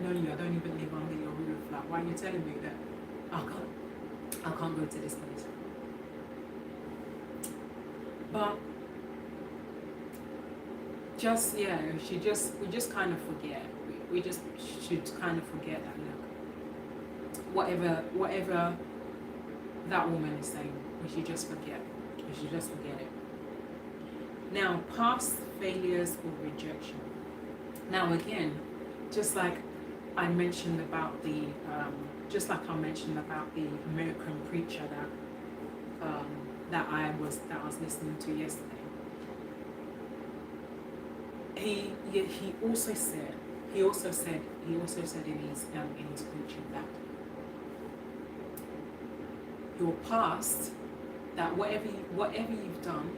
know you. I don't even live under your roof. Like, why are you telling me that I can't go to this place? But we just kind of forget. We just should kind of forget that, look, whatever that woman is saying, we should just forget. We should just forget it. Now, past failures or rejection. Now again, just like I mentioned about the American preacher that I was listening to yesterday. He also said in his preaching that your past, that whatever you've done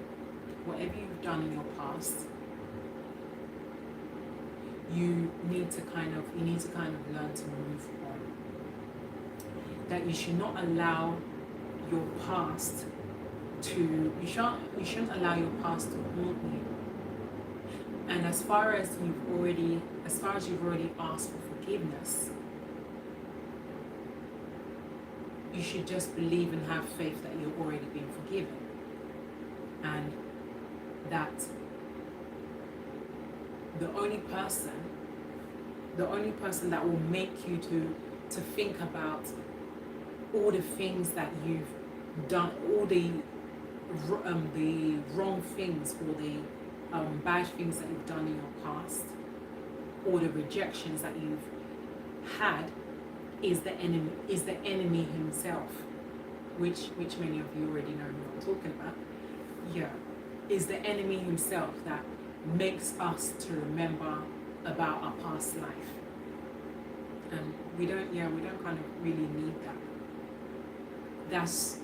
in your past, you need to kind of learn to move on. That you should not allow your past you shouldn't allow your past to haunt you. And as far as you've already asked for forgiveness, you should just believe and have faith that you've already been forgiven, and that the only person that will make you to think about all the things that you've done, all the wrong things, or the bad things that you've done in your past, or the rejections that you've had, is the enemy himself, which many of you already know who I'm talking about. Yeah, is the enemy himself that makes us to remember about our past life, and we don't kind of really need that. That's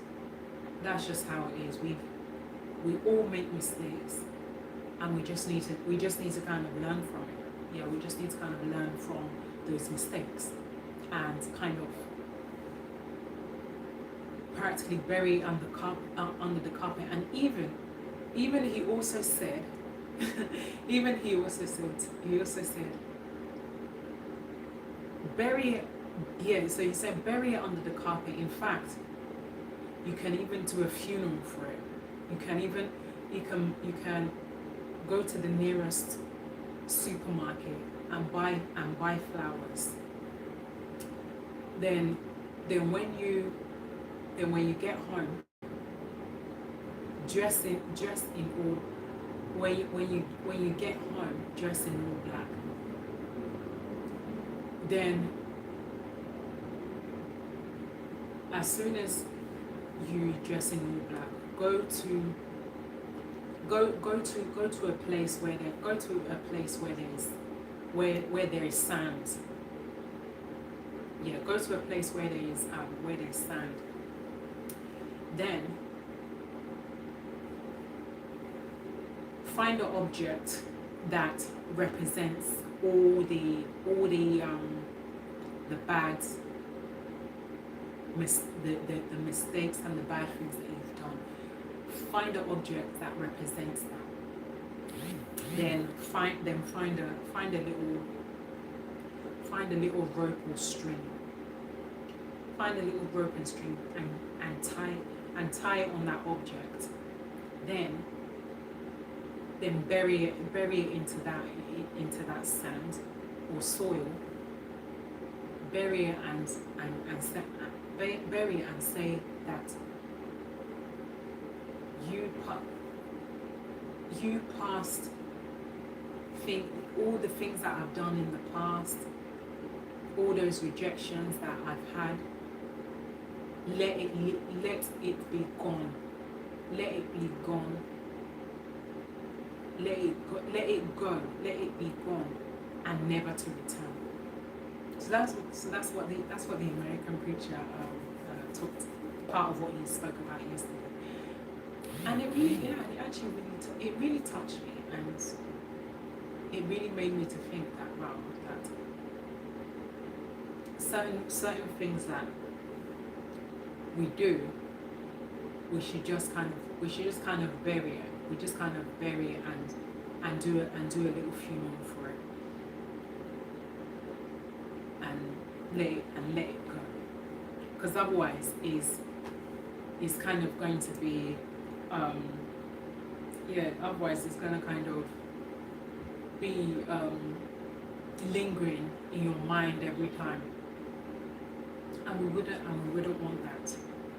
just how it is. We all make mistakes, and we just need to kind of learn from it. Yeah, we just need to kind of learn from those mistakes and kind of practically bury under the carpet. And even he also said bury it. Yeah, so you said bury it under the carpet. In fact, you can even do a funeral for it. You can go to the nearest supermarket and buy flowers. Then then when you when you get home, dress in all when you get home, dress in all black. Then as soon as you dress in all black, go to a place where there is sand. Yeah, go to a place where there's sand. Then find an object that represents the bad the mistakes and the bad things that you've done. Find an object that represents that. Then find a little rope or string. Find a little rope and string and tie it on that object. Then bury it into that sand or soil. Bury it and say that you past all the things that I've done in the past, all those rejections that I've had, let it be gone. Let it be gone. Let it go. Let it be gone, and never to return. So that's what the American preacher talked. Part of what he spoke about yesterday, and it really touched me, and it really made me to think that certain things that we do, we should just kind of bury it. We just kind of bury it and do a little funeral for it, and let it go. Because otherwise is kind of going to be otherwise it's going to kind of be lingering in your mind every time, and we wouldn't want that.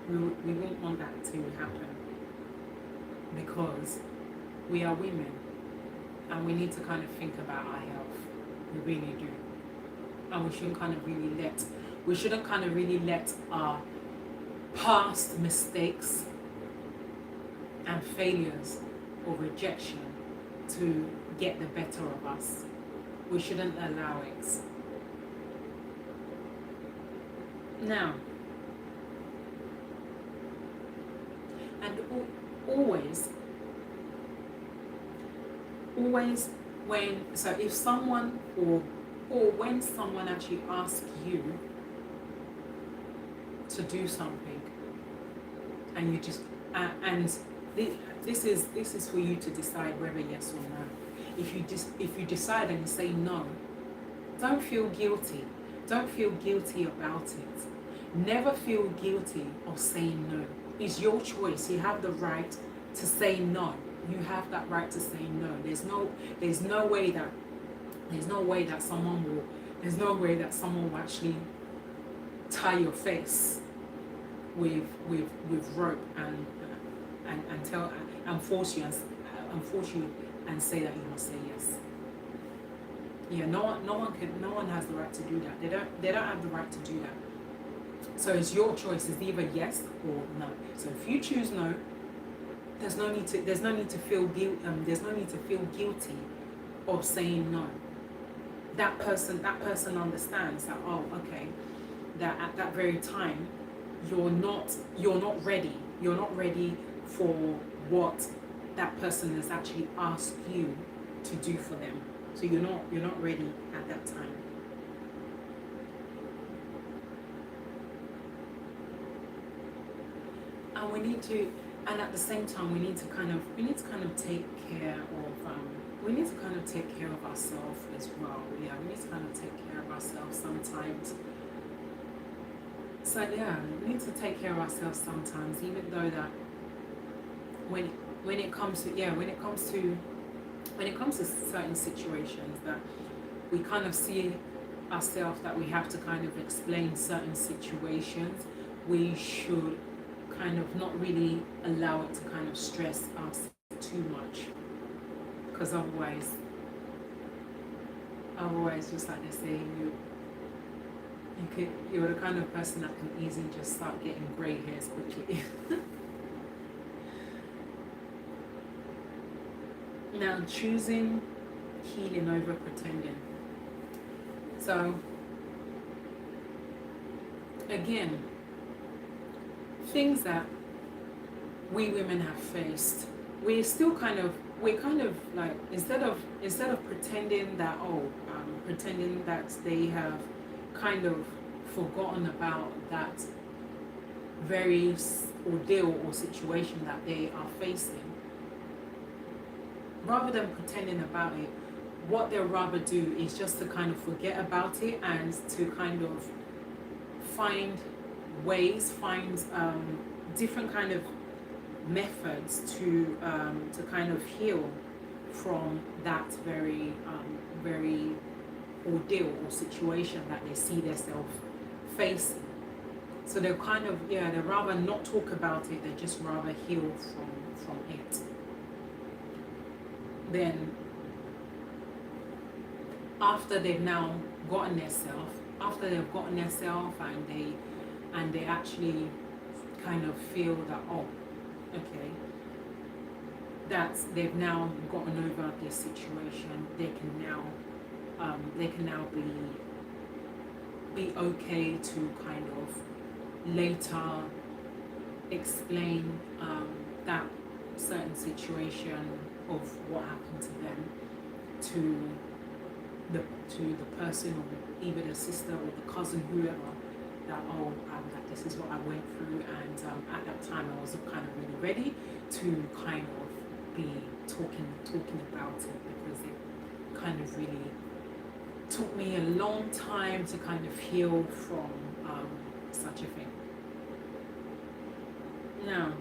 We wouldn't want that to happen, because we are women and we need to kind of think about our health. We really do. And we shouldn't kind of really let our past mistakes and failures or rejection to get the better of us. We shouldn't allow it. Now, and always if someone or when someone actually asks you to do something, and you just this is for you to decide whether yes or no. If you decide and you say no, don't feel guilty. Don't feel guilty about it. Never feel guilty of saying no. It's your choice. You have the right to say no. You have that right to say no. There's no way that someone will actually tie your face with rope and force you and say that you must say yes. Yeah, no one has the right to do that. They don't have the right to do that. So it's your choice. It's either yes or no. So if you choose no, there's no need to feel guilty of saying no. That person understands that, oh, okay, that at that very time you're not ready. You're not ready for what that person has actually asked you to do for them. So you're not ready at that time. And we need to, and at the same time, we need to kind of take care of ourselves as well. Yeah, we need to kind of take care of ourselves sometimes. times. So yeah, we need to take care of ourselves sometimes, even though that when it comes to certain situations that we kind of see ourselves that we have to kind of explain certain situations, we should kind of not really allow it to kind of stress us too much, because otherwise just like they say, you're the kind of person that can easily just start getting grey hairs quickly. Now, choosing healing over pretending. So again, things that we women have faced, we're kind of like, instead of pretending that pretending that they have kind of forgotten about that very ordeal or situation that they are facing, rather than pretending about it, what they'll rather do is just to kind of forget about it and to kind of find different kind of methods to kind of heal from that very ordeal or situation that they see themselves facing. So they'll kind of they'd rather not talk about it, they just rather heal from it. Then after they've now gotten themselves, and they actually kind of feel that, oh, okay, that they've now gotten over this situation, they can now be okay to kind of later explain that certain situation of what happened to them to the person, or either the sister or the cousin, whoever, that that this is what I went through, and at that time I was kind of really ready to kind of be talking about it, because it kind of really took me a long time to kind of heal from such a thing. Now,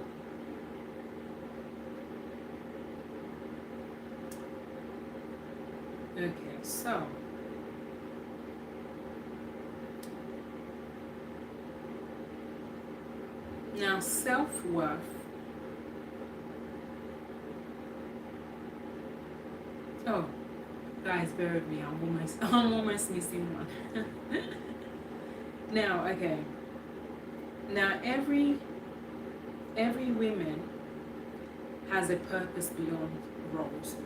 okay, so now self-worth. Oh, guys, bear with me. I'm almost missing one. Now, okay. Now, every woman has a purpose beyond roles.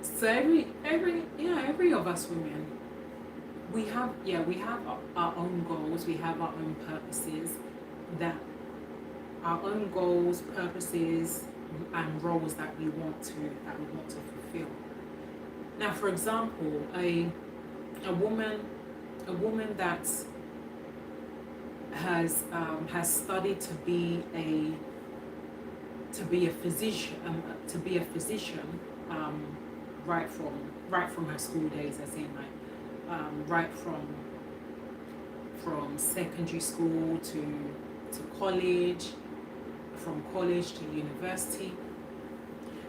So every of us women, we have our own goals, we have our own purposes, that our own goals, purposes, and roles that we want to fulfill. Now, for example, a woman that has studied to be a physician, right from her school days, as in like right from secondary school to college, from college to university.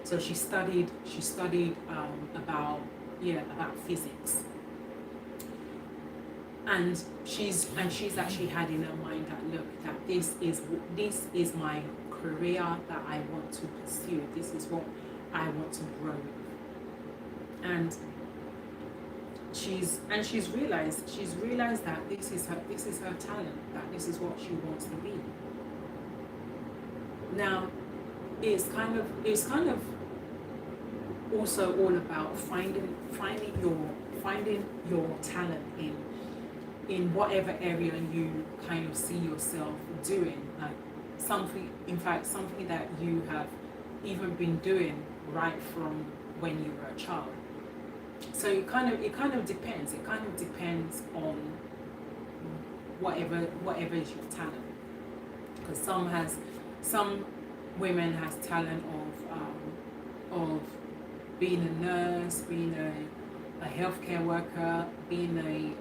So she studied about physics, and she's actually had in her mind that, look, that this is my career that I want to pursue. This is what I want to grow with. And she's realized that this is her talent, that this is what she wants to be. Now, it's kind of also all about finding your talent in whatever area you kind of see yourself doing, like something that you have even been doing right from when you were a child. So it kind of depends. It kind of depends on whatever is your talent. Because some women has talent of being a nurse, being a healthcare worker, being a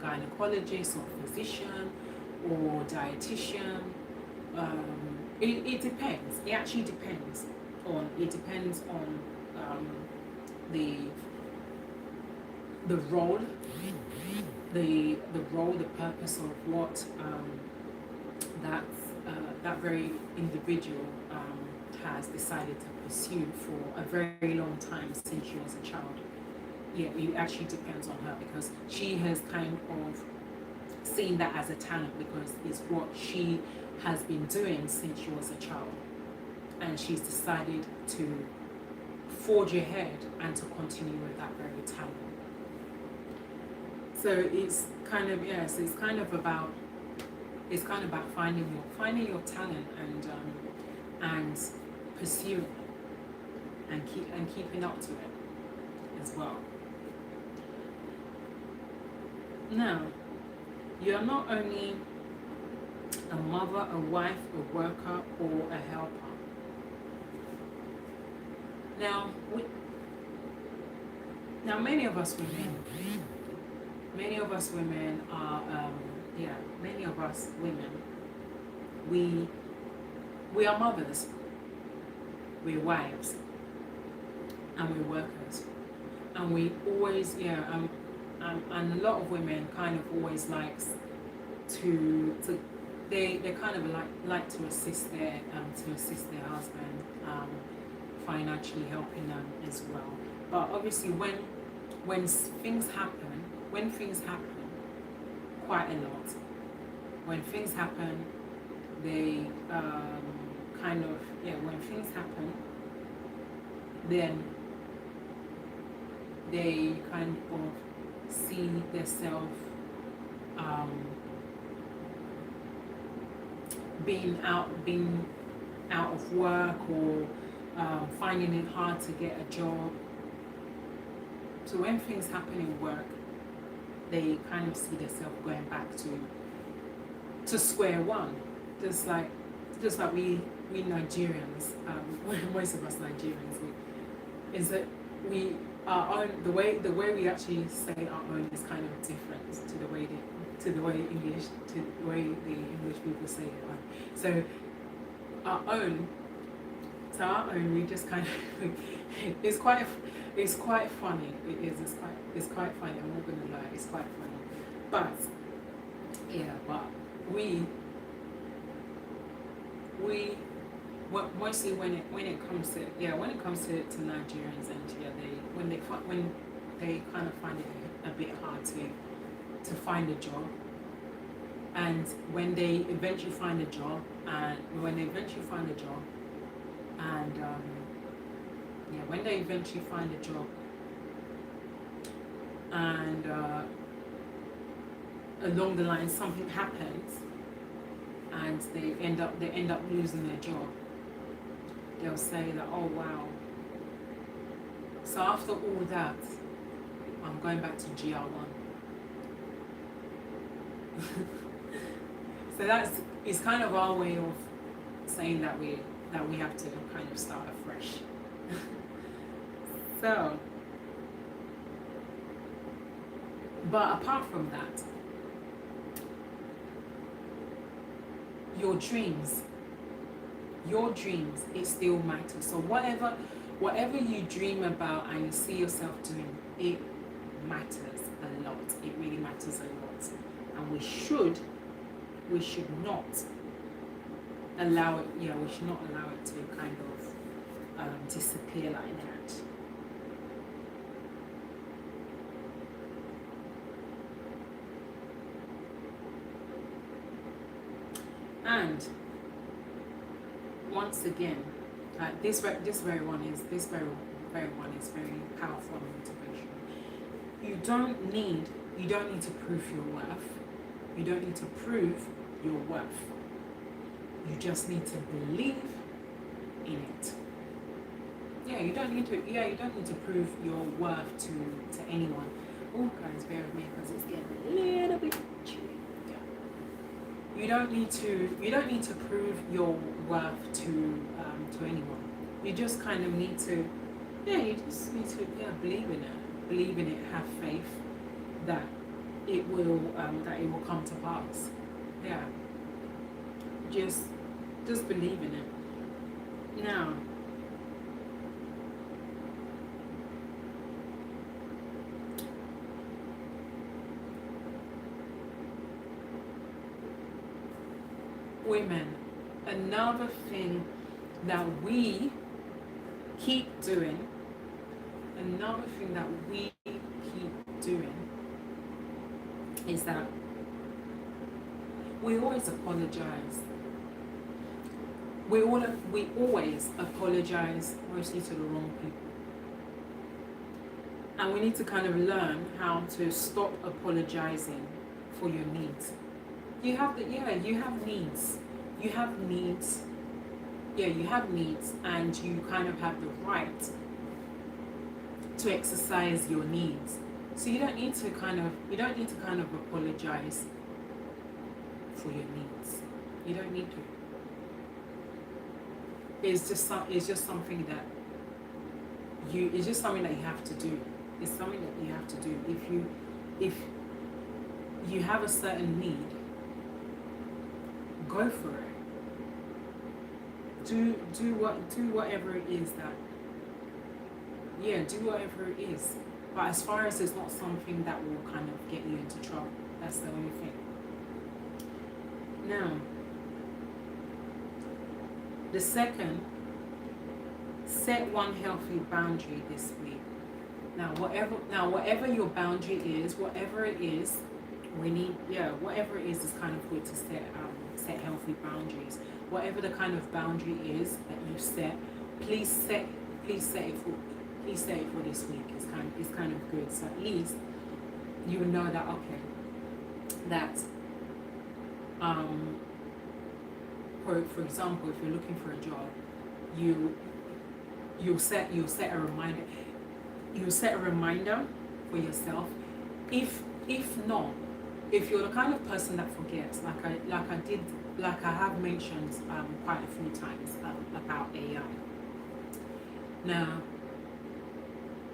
gynecologist or physician or dietitian. It depends. It actually depends on. It depends on the the role, the role, the purpose of what that that very individual has decided to pursue for a very long time since she was a child. Yeah, it actually depends on her because she has kind of seen that as a talent because it's what she has been doing since she was a child, and she's decided to forge ahead and to continue with that very talent. So it's kind of yes, it's kind of about finding your talent and pursuing it and keeping up to it as well. Now, you're not only a mother, a wife, a worker, or a helper. Now, many of us women are, many of us women, we are mothers, we're wives, and we're workers, and we always, and a lot of women kind of always likes to they kind of like to assist their husband, financially helping them as well. But obviously when things happen quite a lot, when things happen, they when things happen, then they kind of see themselves being out of work or finding it hard to get a job. So when things happen in work, they kind of see themselves going back to square one, just like we Nigerians, most of us Nigerians, is that we our own the way we actually say our own is kind of different to the way the English people say it. So our own, we just kind of it's quite funny. It's quite funny. I'm not gonna lie, it's quite funny. But mostly when it comes to Nigerians, and when they kind of find it a bit hard to find a job, and when they eventually find a job, and when they eventually find a job and along the line something happens and they end up losing their job, they'll say that, oh wow, so after all that I'm going back to GR1. So it's kind of our way of saying that we have to kind of start afresh. So, but apart from that, your dreams, it still matters. So whatever you dream about and you see yourself doing, it matters a lot. It really matters a lot. And we should not allow it, to kind of disappear like that. And once again, this very one is very powerful and motivation. You don't need to prove your worth. You don't need to prove your worth. You just need to believe in it. You don't need to prove your worth to anyone. Oh guys, bear with me because it's getting a little bit chilly. You don't need to prove your worth to anyone. You just kind of need to believe in it. believe in it, have faith that that it will come to pass. Yeah, just believe in it. Now, women, another thing that we keep doing, another thing that we keep doing is that we always apologize. We always apologize mostly to the wrong people. And we need to kind of learn how to stop apologizing for your needs. You have needs. You have needs. Yeah, you have needs, and you kind of have the right to exercise your needs. So you don't need to kind of apologize for your needs. You don't need to. It's just something that you have to do. It's something that you have to do. If you have a certain need, go for it. Do whatever it is that, yeah, do whatever it is. But as far as it's not something that will kind of get you into trouble, that's the only thing. Now, the second, set one healthy boundary this week. Now, whatever your boundary is, whatever it is, whatever it is kind of good to set healthy boundaries. Whatever the kind of boundary is that you set, please set it for this week. It's kind of good. So at least you know that, okay, that for example, if you're looking for a job, you'll set a reminder. You'll set a reminder for yourself. If not, if you're the kind of person that forgets, like I have mentioned quite a few times about AI. Now,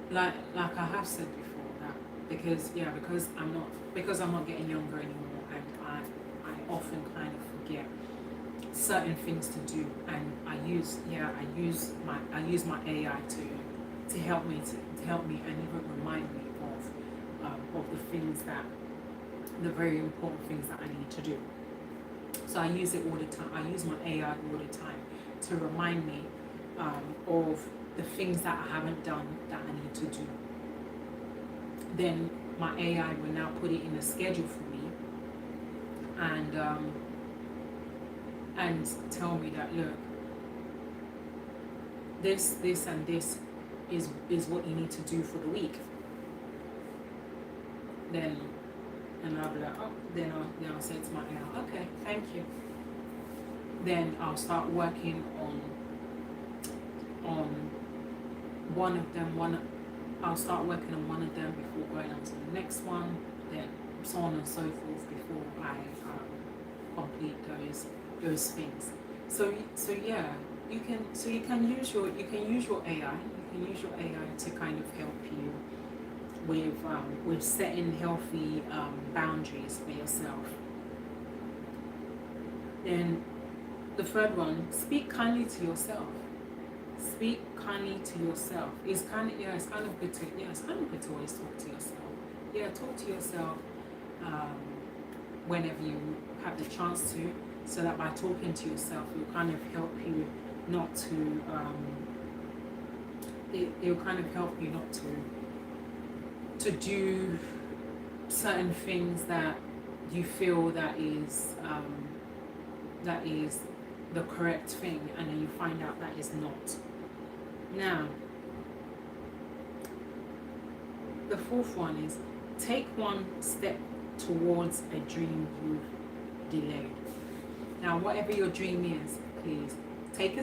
like I have said before, that because I'm not getting younger anymore, and I often kind of forget certain things to do, and I use my AI to help me and even remind me of the things that, the very important things that I need to do. So I use it all the time. I use my AI all the time to remind me of the things that I haven't done that I need to do. Then my AI will now put it in a schedule for me, and tell me that, look, this and this is what you need to do for the week. Then, and I'll be like, oh, then I'll say to my AI, okay, thank you. Then I'll start working on one of them. I'll start working on one of them before going on to the next one. Then so on and so forth before I complete those things. So yeah, you can use your AI. You can use your AI to kind of help you with setting healthy boundaries for yourself. Then the third one, speak kindly to yourself. Speak kindly to yourself. It's kind of good to always talk to yourself. Yeah, talk to yourself whenever you have the chance to, so that by talking to yourself, it will kind of help you not to it will kind of help you not to do certain things that you feel that is the correct thing, and then you find out that is not. Now, the fourth one is take one step towards a dream you've delayed. Now, whatever your dream is, please take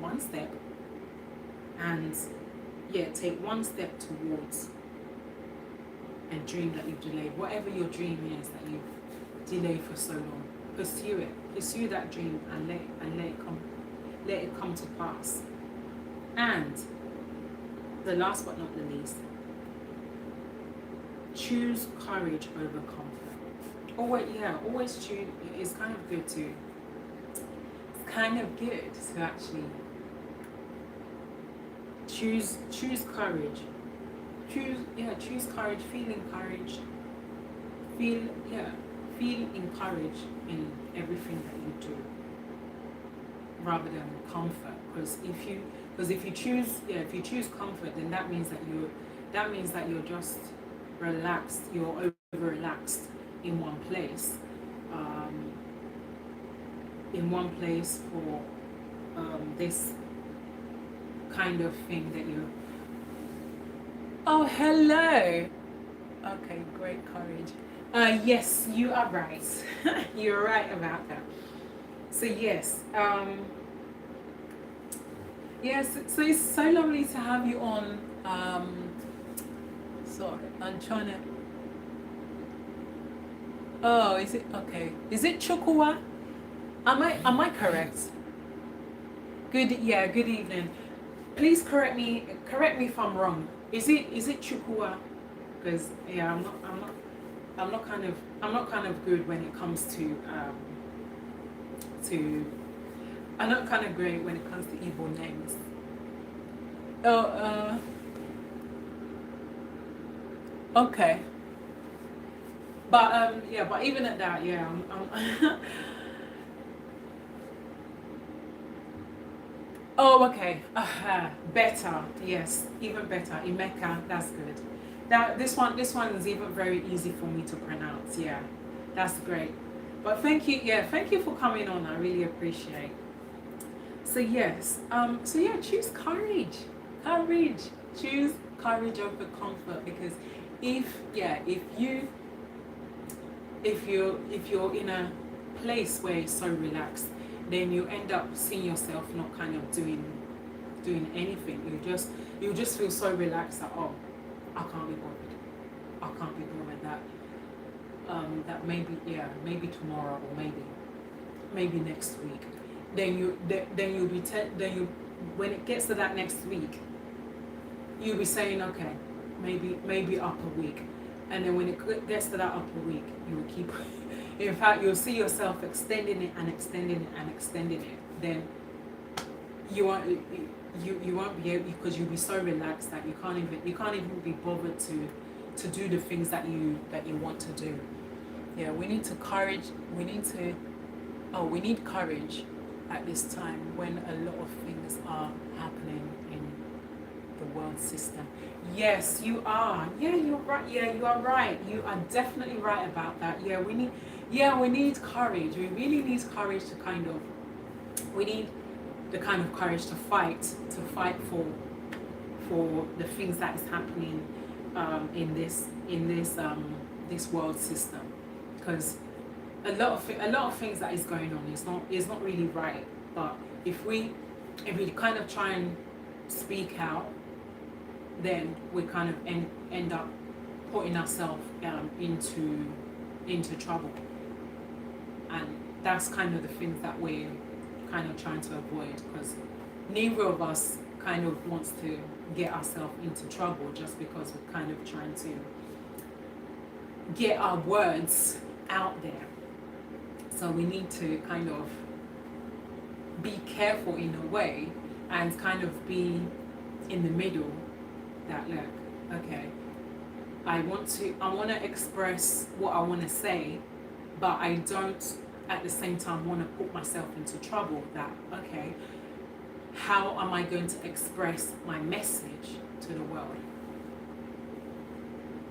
one step, and take one step towards a dream that you've delayed. Whatever your dream is that you've delayed for so long, pursue it. Pursue that dream and let it come to pass. And the last but not the least, choose courage over comfort. Always choose. It's kind of good to. It's kind of good to actually choose courage. Choose courage. Feel encouraged. Feel encouraged in everything that you do, rather than comfort. Because if you choose comfort, then that means that you're just relaxed. You're over relaxed in one place. For this kind of thing that you. Oh, hello. Okay, great courage. Yes, you are right. You're right about that. So yes, yes. So it's so lovely to have you on. Sorry, I'm trying to. Oh, is it okay? Is it Chukua? Am I correct? Good evening. Please correct me if I'm wrong. Is it Chukua? Because I'm not kind of good when it comes to I'm not kind of great when it comes to evil names. Oh, okay. But even at that, I'm Oh, okay. Better. Yes, even better. Emeka, that's good. This one is even very easy for me to pronounce. Yeah, that's great. But thank you. Yeah, thank you for coming on. I really appreciate. So yes. Choose courage. Courage. Choose courage over comfort, because if you're in a place where it's so relaxed, then you end up seeing yourself not kind of doing anything. You just feel so relaxed that, oh, I can't be bothered. I can't be bothered that maybe tomorrow, or maybe next week. When it gets to that next week, you'll be saying, okay, maybe up a week. And then when it gets to that upper week, you will keep. In fact, you'll see yourself extending it and extending it and extending it. Then you won't be able, because you'll be so relaxed that you can't even be bothered to do the things that you want to do. Yeah, we need courage at this time when a lot of things are happening in the world system. Yes, you are. Yeah, you're right. Yeah, you are right. You are definitely right about that. Yeah, we need courage. We really need courage to we need the kind of courage to fight for the things that is happening in this world system, because a lot of things that is going on is not really right. But if we kind of try and speak out, then we kind of end up putting ourselves into trouble, and that's kind of the things that we're kind of trying to avoid, because neither of us kind of wants to get ourselves into trouble just because we're kind of trying to get our words out there. So we need to kind of be careful in a way, and kind of be in the middle. That look, okay, I want to express what I want to say, but I don't at the same time want to put myself into trouble. That, okay, how am I going to express my message to the world?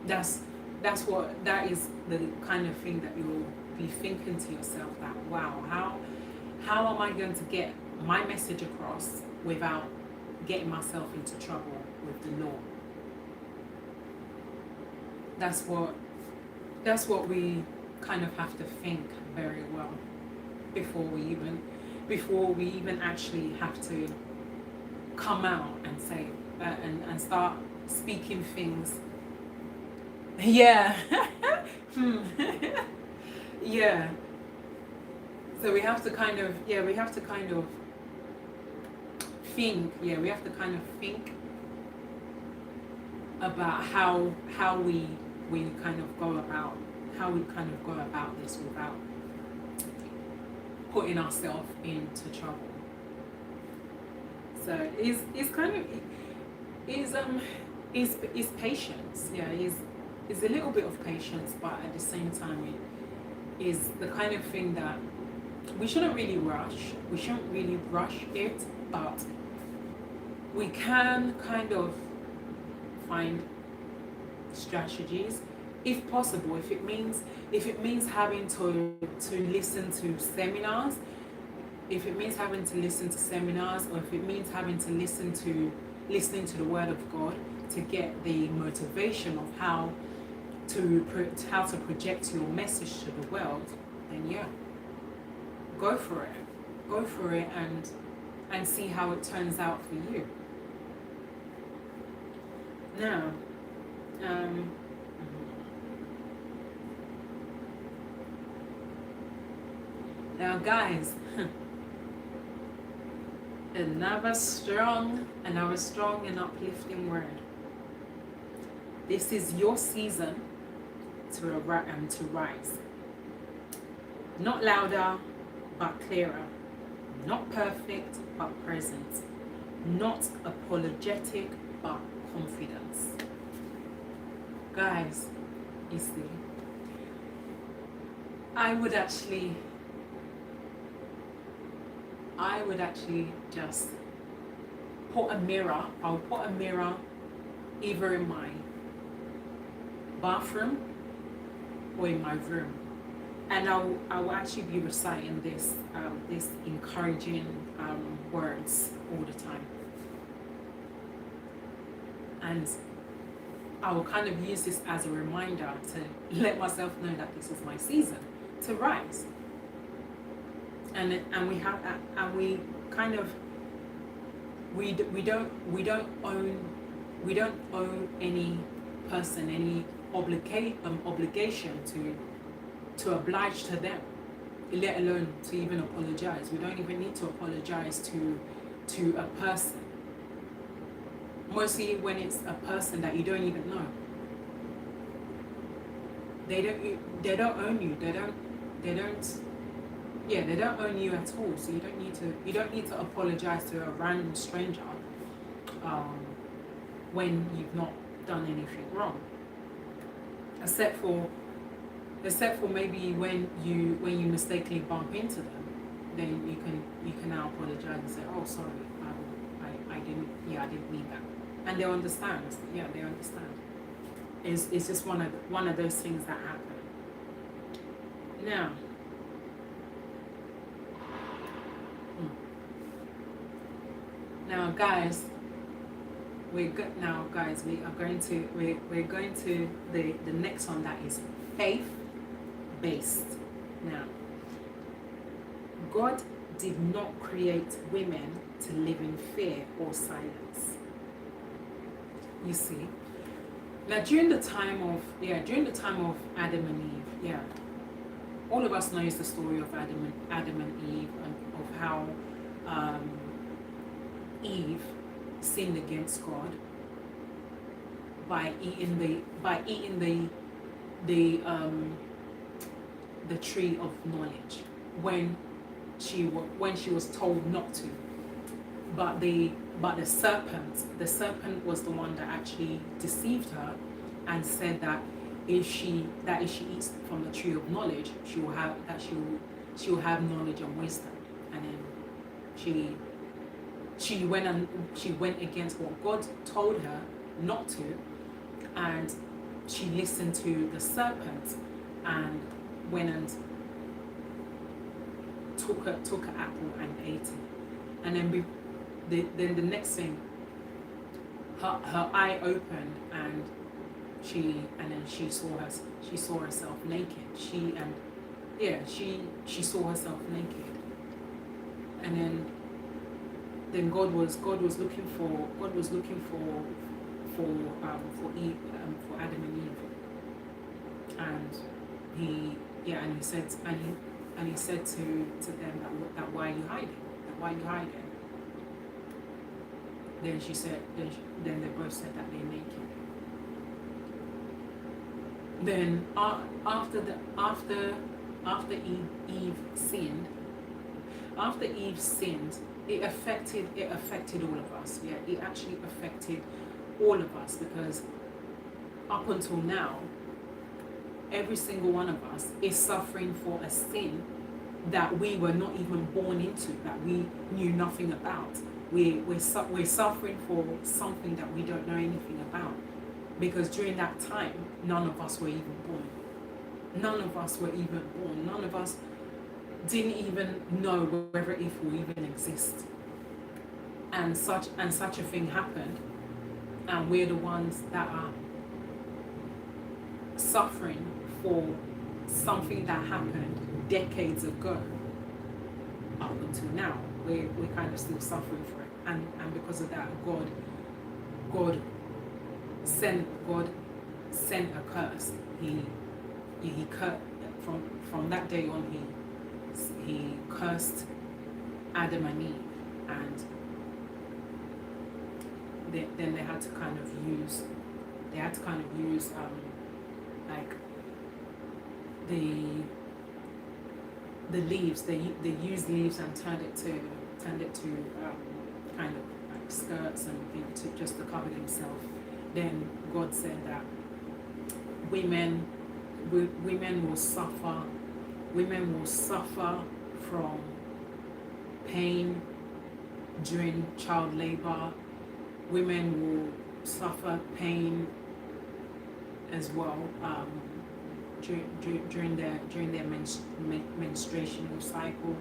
That is the kind of thing that you'll be thinking to yourself, that, wow, how am I going to get my message across without getting myself into trouble with the law? That's what we kind of have to think very well before we even actually have to come out and say and start speaking things. Yeah. Yeah. So we have to kind of think. Yeah, we have to kind of think about how we we kind of go about this without putting ourselves into trouble. So it's kind of is patience. Yeah, is a little bit of patience, but at the same time it is the kind of thing that we shouldn't really rush. We shouldn't really rush it, but we can kind of find strategies, if possible. If it means having to listen to seminars, or if it means having to listening to the Word of God to get the motivation of how to project your message to the world, then yeah, go for it, and see how it turns out for you. Now, guys, another strong and uplifting word. This is your season to rise. Not louder, but clearer. Not perfect, but present. Not apologetic, but confidence. Guys, you see, I would actually just put a mirror. I'll put a mirror either in my bathroom or in my room, and I will actually be reciting this encouraging words all the time, and I will kind of use this as a reminder to let myself know that this is my season to rise. And we don't owe any person any obligation to oblige to them, let alone to even apologize. We don't even need to apologize to a person, mostly when it's a person that you don't even know. They don't own you. They don't own you at all. So you don't need to apologize to a random stranger when you've not done anything wrong. Except for maybe when you mistakenly bump into them, then you can now apologize and say, oh, sorry, I didn't mean that, and they'll understand. Yeah, they understand. It's just one of those things that happen. Now, guys, we're going to the next one, that is faith based. Now, God did not create women to live in fear or silence. You see, now during the time of Adam and Eve, all of us knows the story of Adam and Eve, and of how Eve sinned against God by eating the tree of knowledge when she was told not to. But the serpent was the one that actually deceived her and said that if she eats from the tree of knowledge, she will have knowledge and wisdom. And then she went against what God told her not to, and she listened to the serpent and went and took an apple and ate it. And then the next thing, her eye opened, and she saw herself naked. She saw herself naked. And then God was looking for Adam and Eve, and he said to them that why are you hiding? Then they both said that they're naked. then after Eve sinned, after Eve sinned, it affected all of us. Yeah, it actually affected all of us, because up until now, every single one of us is suffering for a sin that we were not even born into, that we knew nothing about. We're suffering for something that we don't know anything about, because during that time, none of us were even born. None of us were even born. None of us didn't even know whether it will even exist. And such a thing happened, and we're the ones that are suffering for something that happened decades ago up until now. We're kind of still suffering for it, and because of that, God sent a curse. He cut from that day on. He cursed Adam and Eve, and then they had to kind of use like the leaves. They used leaves and turned it to kind of like skirts and things just to cover themselves. Then God said that women will suffer from pain during child labor. Women will suffer pain as well during their menstruational cycle,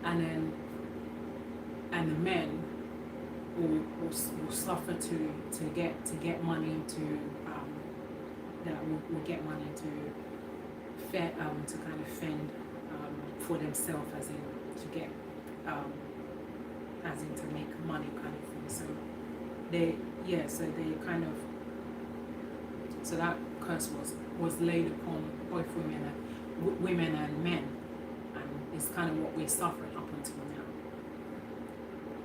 and the men will suffer to get money will get money to kind of fend for themselves, as in to get to make money kind of thing. So that curse was laid upon both women and men, and it's kind of what we're suffering up until now.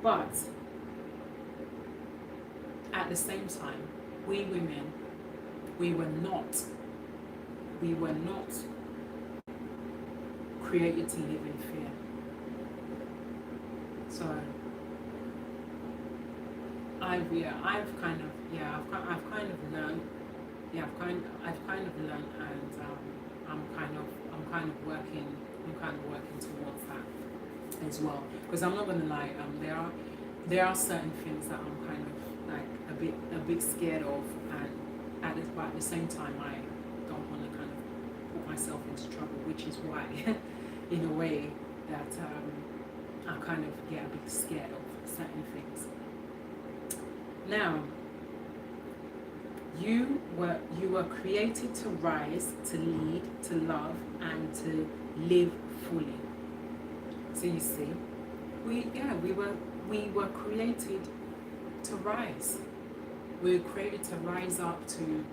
But at the same time, we women, we were not created to live in fear. So I've kind of learned, and I'm kind of working towards that as well. Because I'm not gonna lie, there are certain things that I'm kind of like a bit scared of, but at the same time I don't want to kind of put myself into trouble, which is why in a way that I kind of get a bit scared of certain things. Now, you were created to rise, to lead, to love, and to live fully. So you see, we were created to rise. We were created to rise up to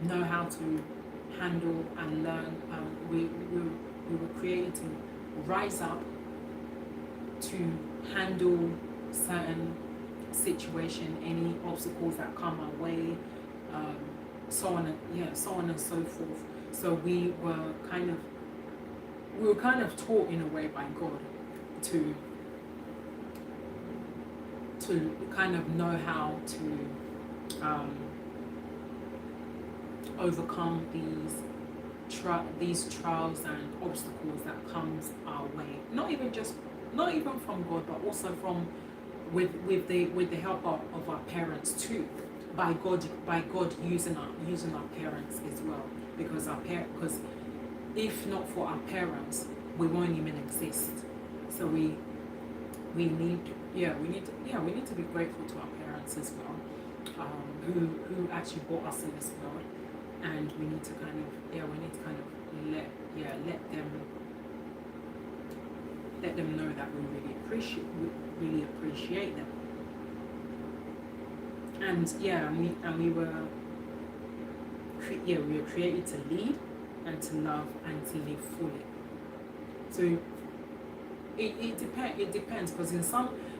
know how to handle and learn. We were created to rise up to handle certain situation, any obstacles that come our way, so on and so forth. So we were kind of taught in a way by God to kind of know how to overcome these trials and obstacles that comes our way. Not even from God, but also from with the help of our parents too. By God using our parents as well, because if not for our parents, we won't even exist. So we need to be grateful to our parents as well, who actually brought us in this world, and we need to kind of let them know that we really appreciate them. And we were created to lead and to love and to live fully. So it depends, because in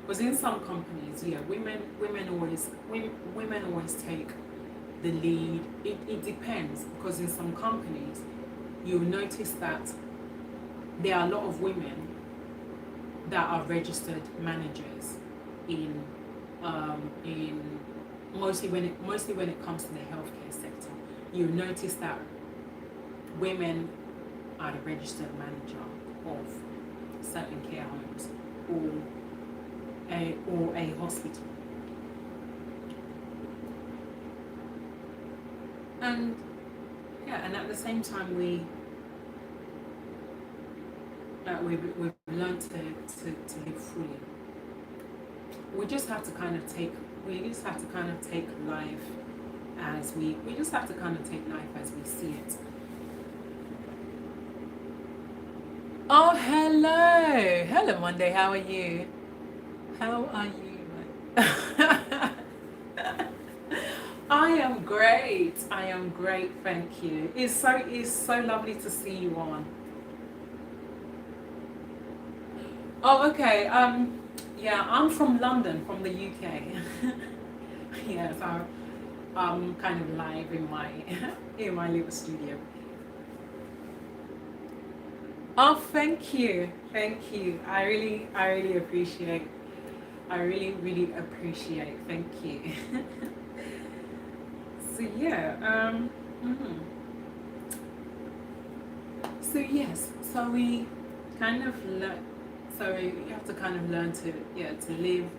Because in some companies, yeah, women always take the lead. It depends, because in some companies you'll notice that there are a lot of women that are registered managers in mostly when it comes to the healthcare sector. You'll notice that women are the registered manager of certain care homes or a hospital. And yeah, and at the same time we've learned to live fully. We just have to kind of take life as we just have to kind of take life as we see it. Oh, hello Monday, how are you? How are you? I am great, thank you. It's so lovely to see you on. Oh, okay. Yeah, I'm from London, from the UK. Yeah, so I'm kind of live in my in my little studio. Oh, thank you, thank you. I really appreciate. I really appreciate. Thank you. So yeah. Mhm. So yes. So we kind of learn. So you have to kind of learn to live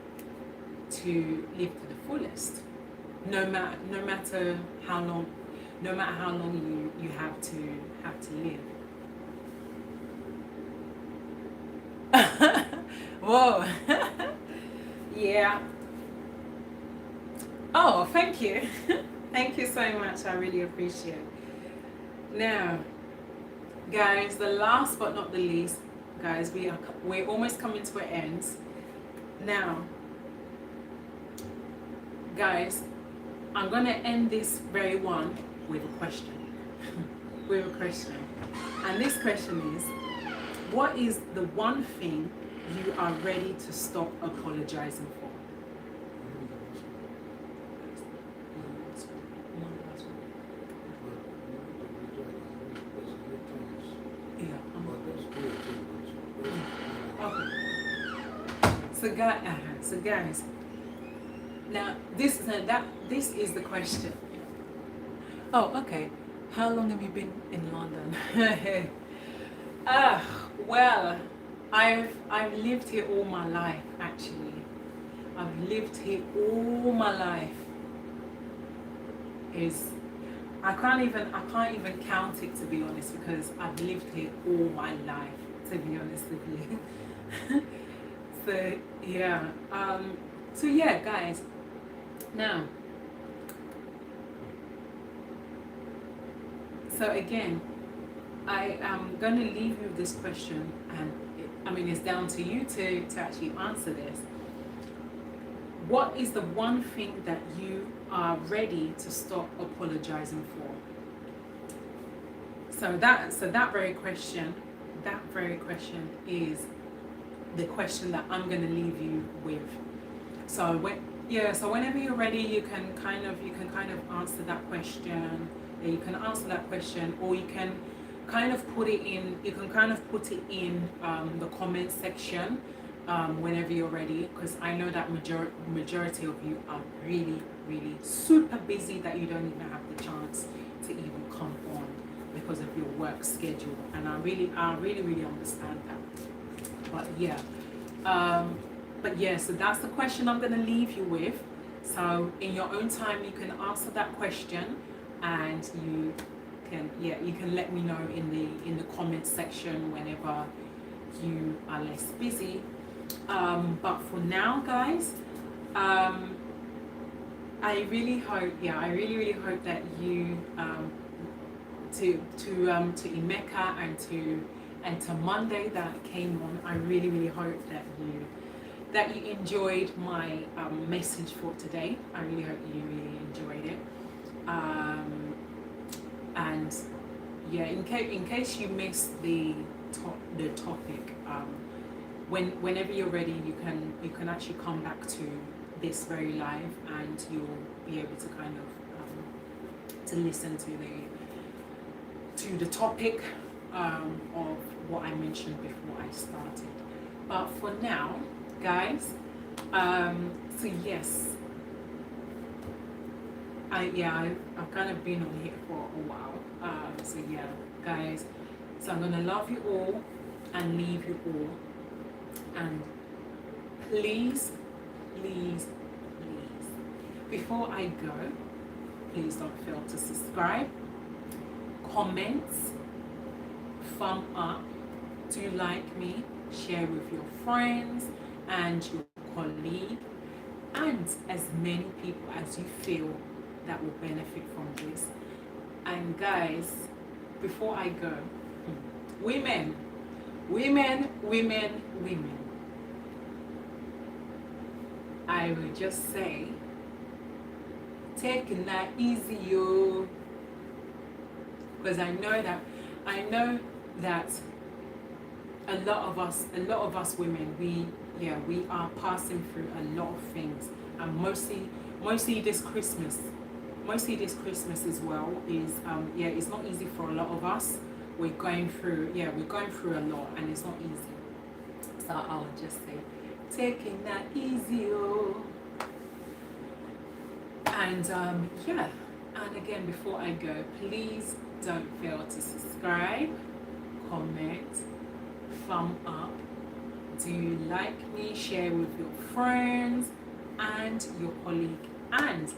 to the fullest. No matter how long, you have to live. Whoa. Yeah. Oh, thank you. Thank you so much. I really appreciate it. Now, guys, the last but not the least, guys, we're almost coming to an end. Now, guys, I'm gonna end this very one with a question. With a question. And this question is, what is the one thing you are ready to stop apologizing for? Yeah. Okay. So guys, now this is the question. Oh, okay. How long have you been in London? Well, I've lived here all my life, actually. I've lived here all my life. I can't even count it, to be honest, because I've lived here all my life, to be honest with you. So yeah. So yeah, guys. Now, so again, I am going to leave you with this question, and it's down to you to actually answer this. What is the one thing that you are ready to stop apologizing for? So that very question is the question that I'm going to leave you with. So whenever you're ready, you can kind of answer that question. You can answer that question, or you can kind of put it in. You can kind of put it in the comment section whenever you're ready, because I know that majority of you are really super busy, that you don't even have the chance to even come on because of your work schedule, and I really understand that. But yeah, so that's the question I'm going to leave you with. So in your own time, you can answer that question, and you can let me know in the comment section whenever you are less busy. But for now, guys, I really hope that you to Emeka and to Monday that came on. I really hope that you enjoyed my message for today. I really hope you really enjoyed it. And yeah, in case you missed the topic, whenever you're ready, you can actually come back to this very live, and you'll be able to kind of to listen to the topic of what I mentioned before I started. But for now, guys, so yes, I've kind of been on here for a while. So yeah, guys, so I'm gonna love you all and leave you all. And please, please, please, before I go, please don't fail to subscribe, comment, thumb up, do like me, share with your friends and your colleague, and as many people as you feel that will benefit from this. And guys, before I go, women, I will just say, take it easy, yo, because I know that a lot of us women, we are passing through a lot of things, and mostly this Christmas as well is it's not easy for a lot of us. We're going through a lot, and it's not easy. So I'll just say, taking that easy, oh. And and again, before I go, please don't fail to subscribe, comment, thumb up, do like me, share with your friends and your colleague, and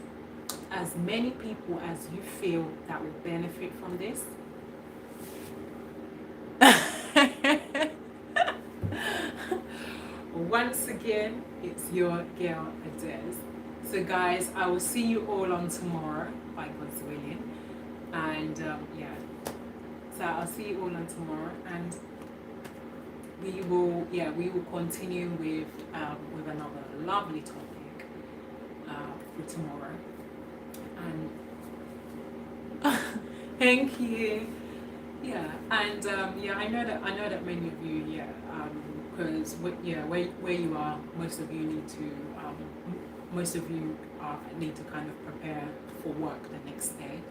as many people as you feel that will benefit from this. Once again, it's your girl Adez. So guys, I will see you all on tomorrow, by God's willing. And so I'll see you all on tomorrow, and we will continue with another lovely topic for tomorrow. And thank you. And I know that many of you, because where you are, most of you need to kind of prepare for work the next day,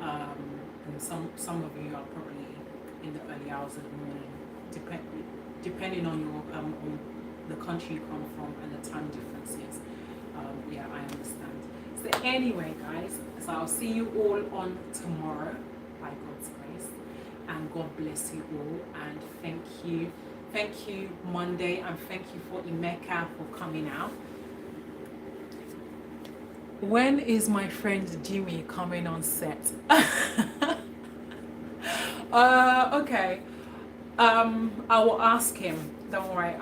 and some of you are probably in the early hours of the morning, depending on your on the country you come from and the time differences. I understand. So anyway, guys, so I'll see you all on tomorrow, by God's grace, and God bless you all, and thank you Monday, and thank you for Emeka for coming out. When is my friend Jimmy coming on set? Okay, I will ask him, don't worry.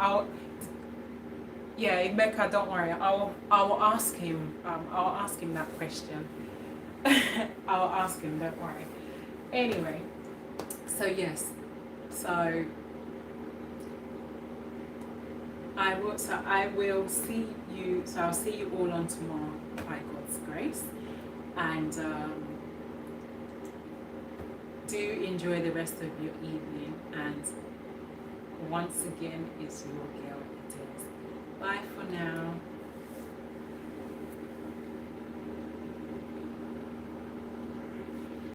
Emeka, don't worry, I will ask him, I'll ask him that question. I'll ask him, don't worry. Anyway, so yes, so I will see you, so I'll see you all on tomorrow, by God's grace, and do enjoy the rest of your evening, and once again, it's your girl Adez. Bye for now.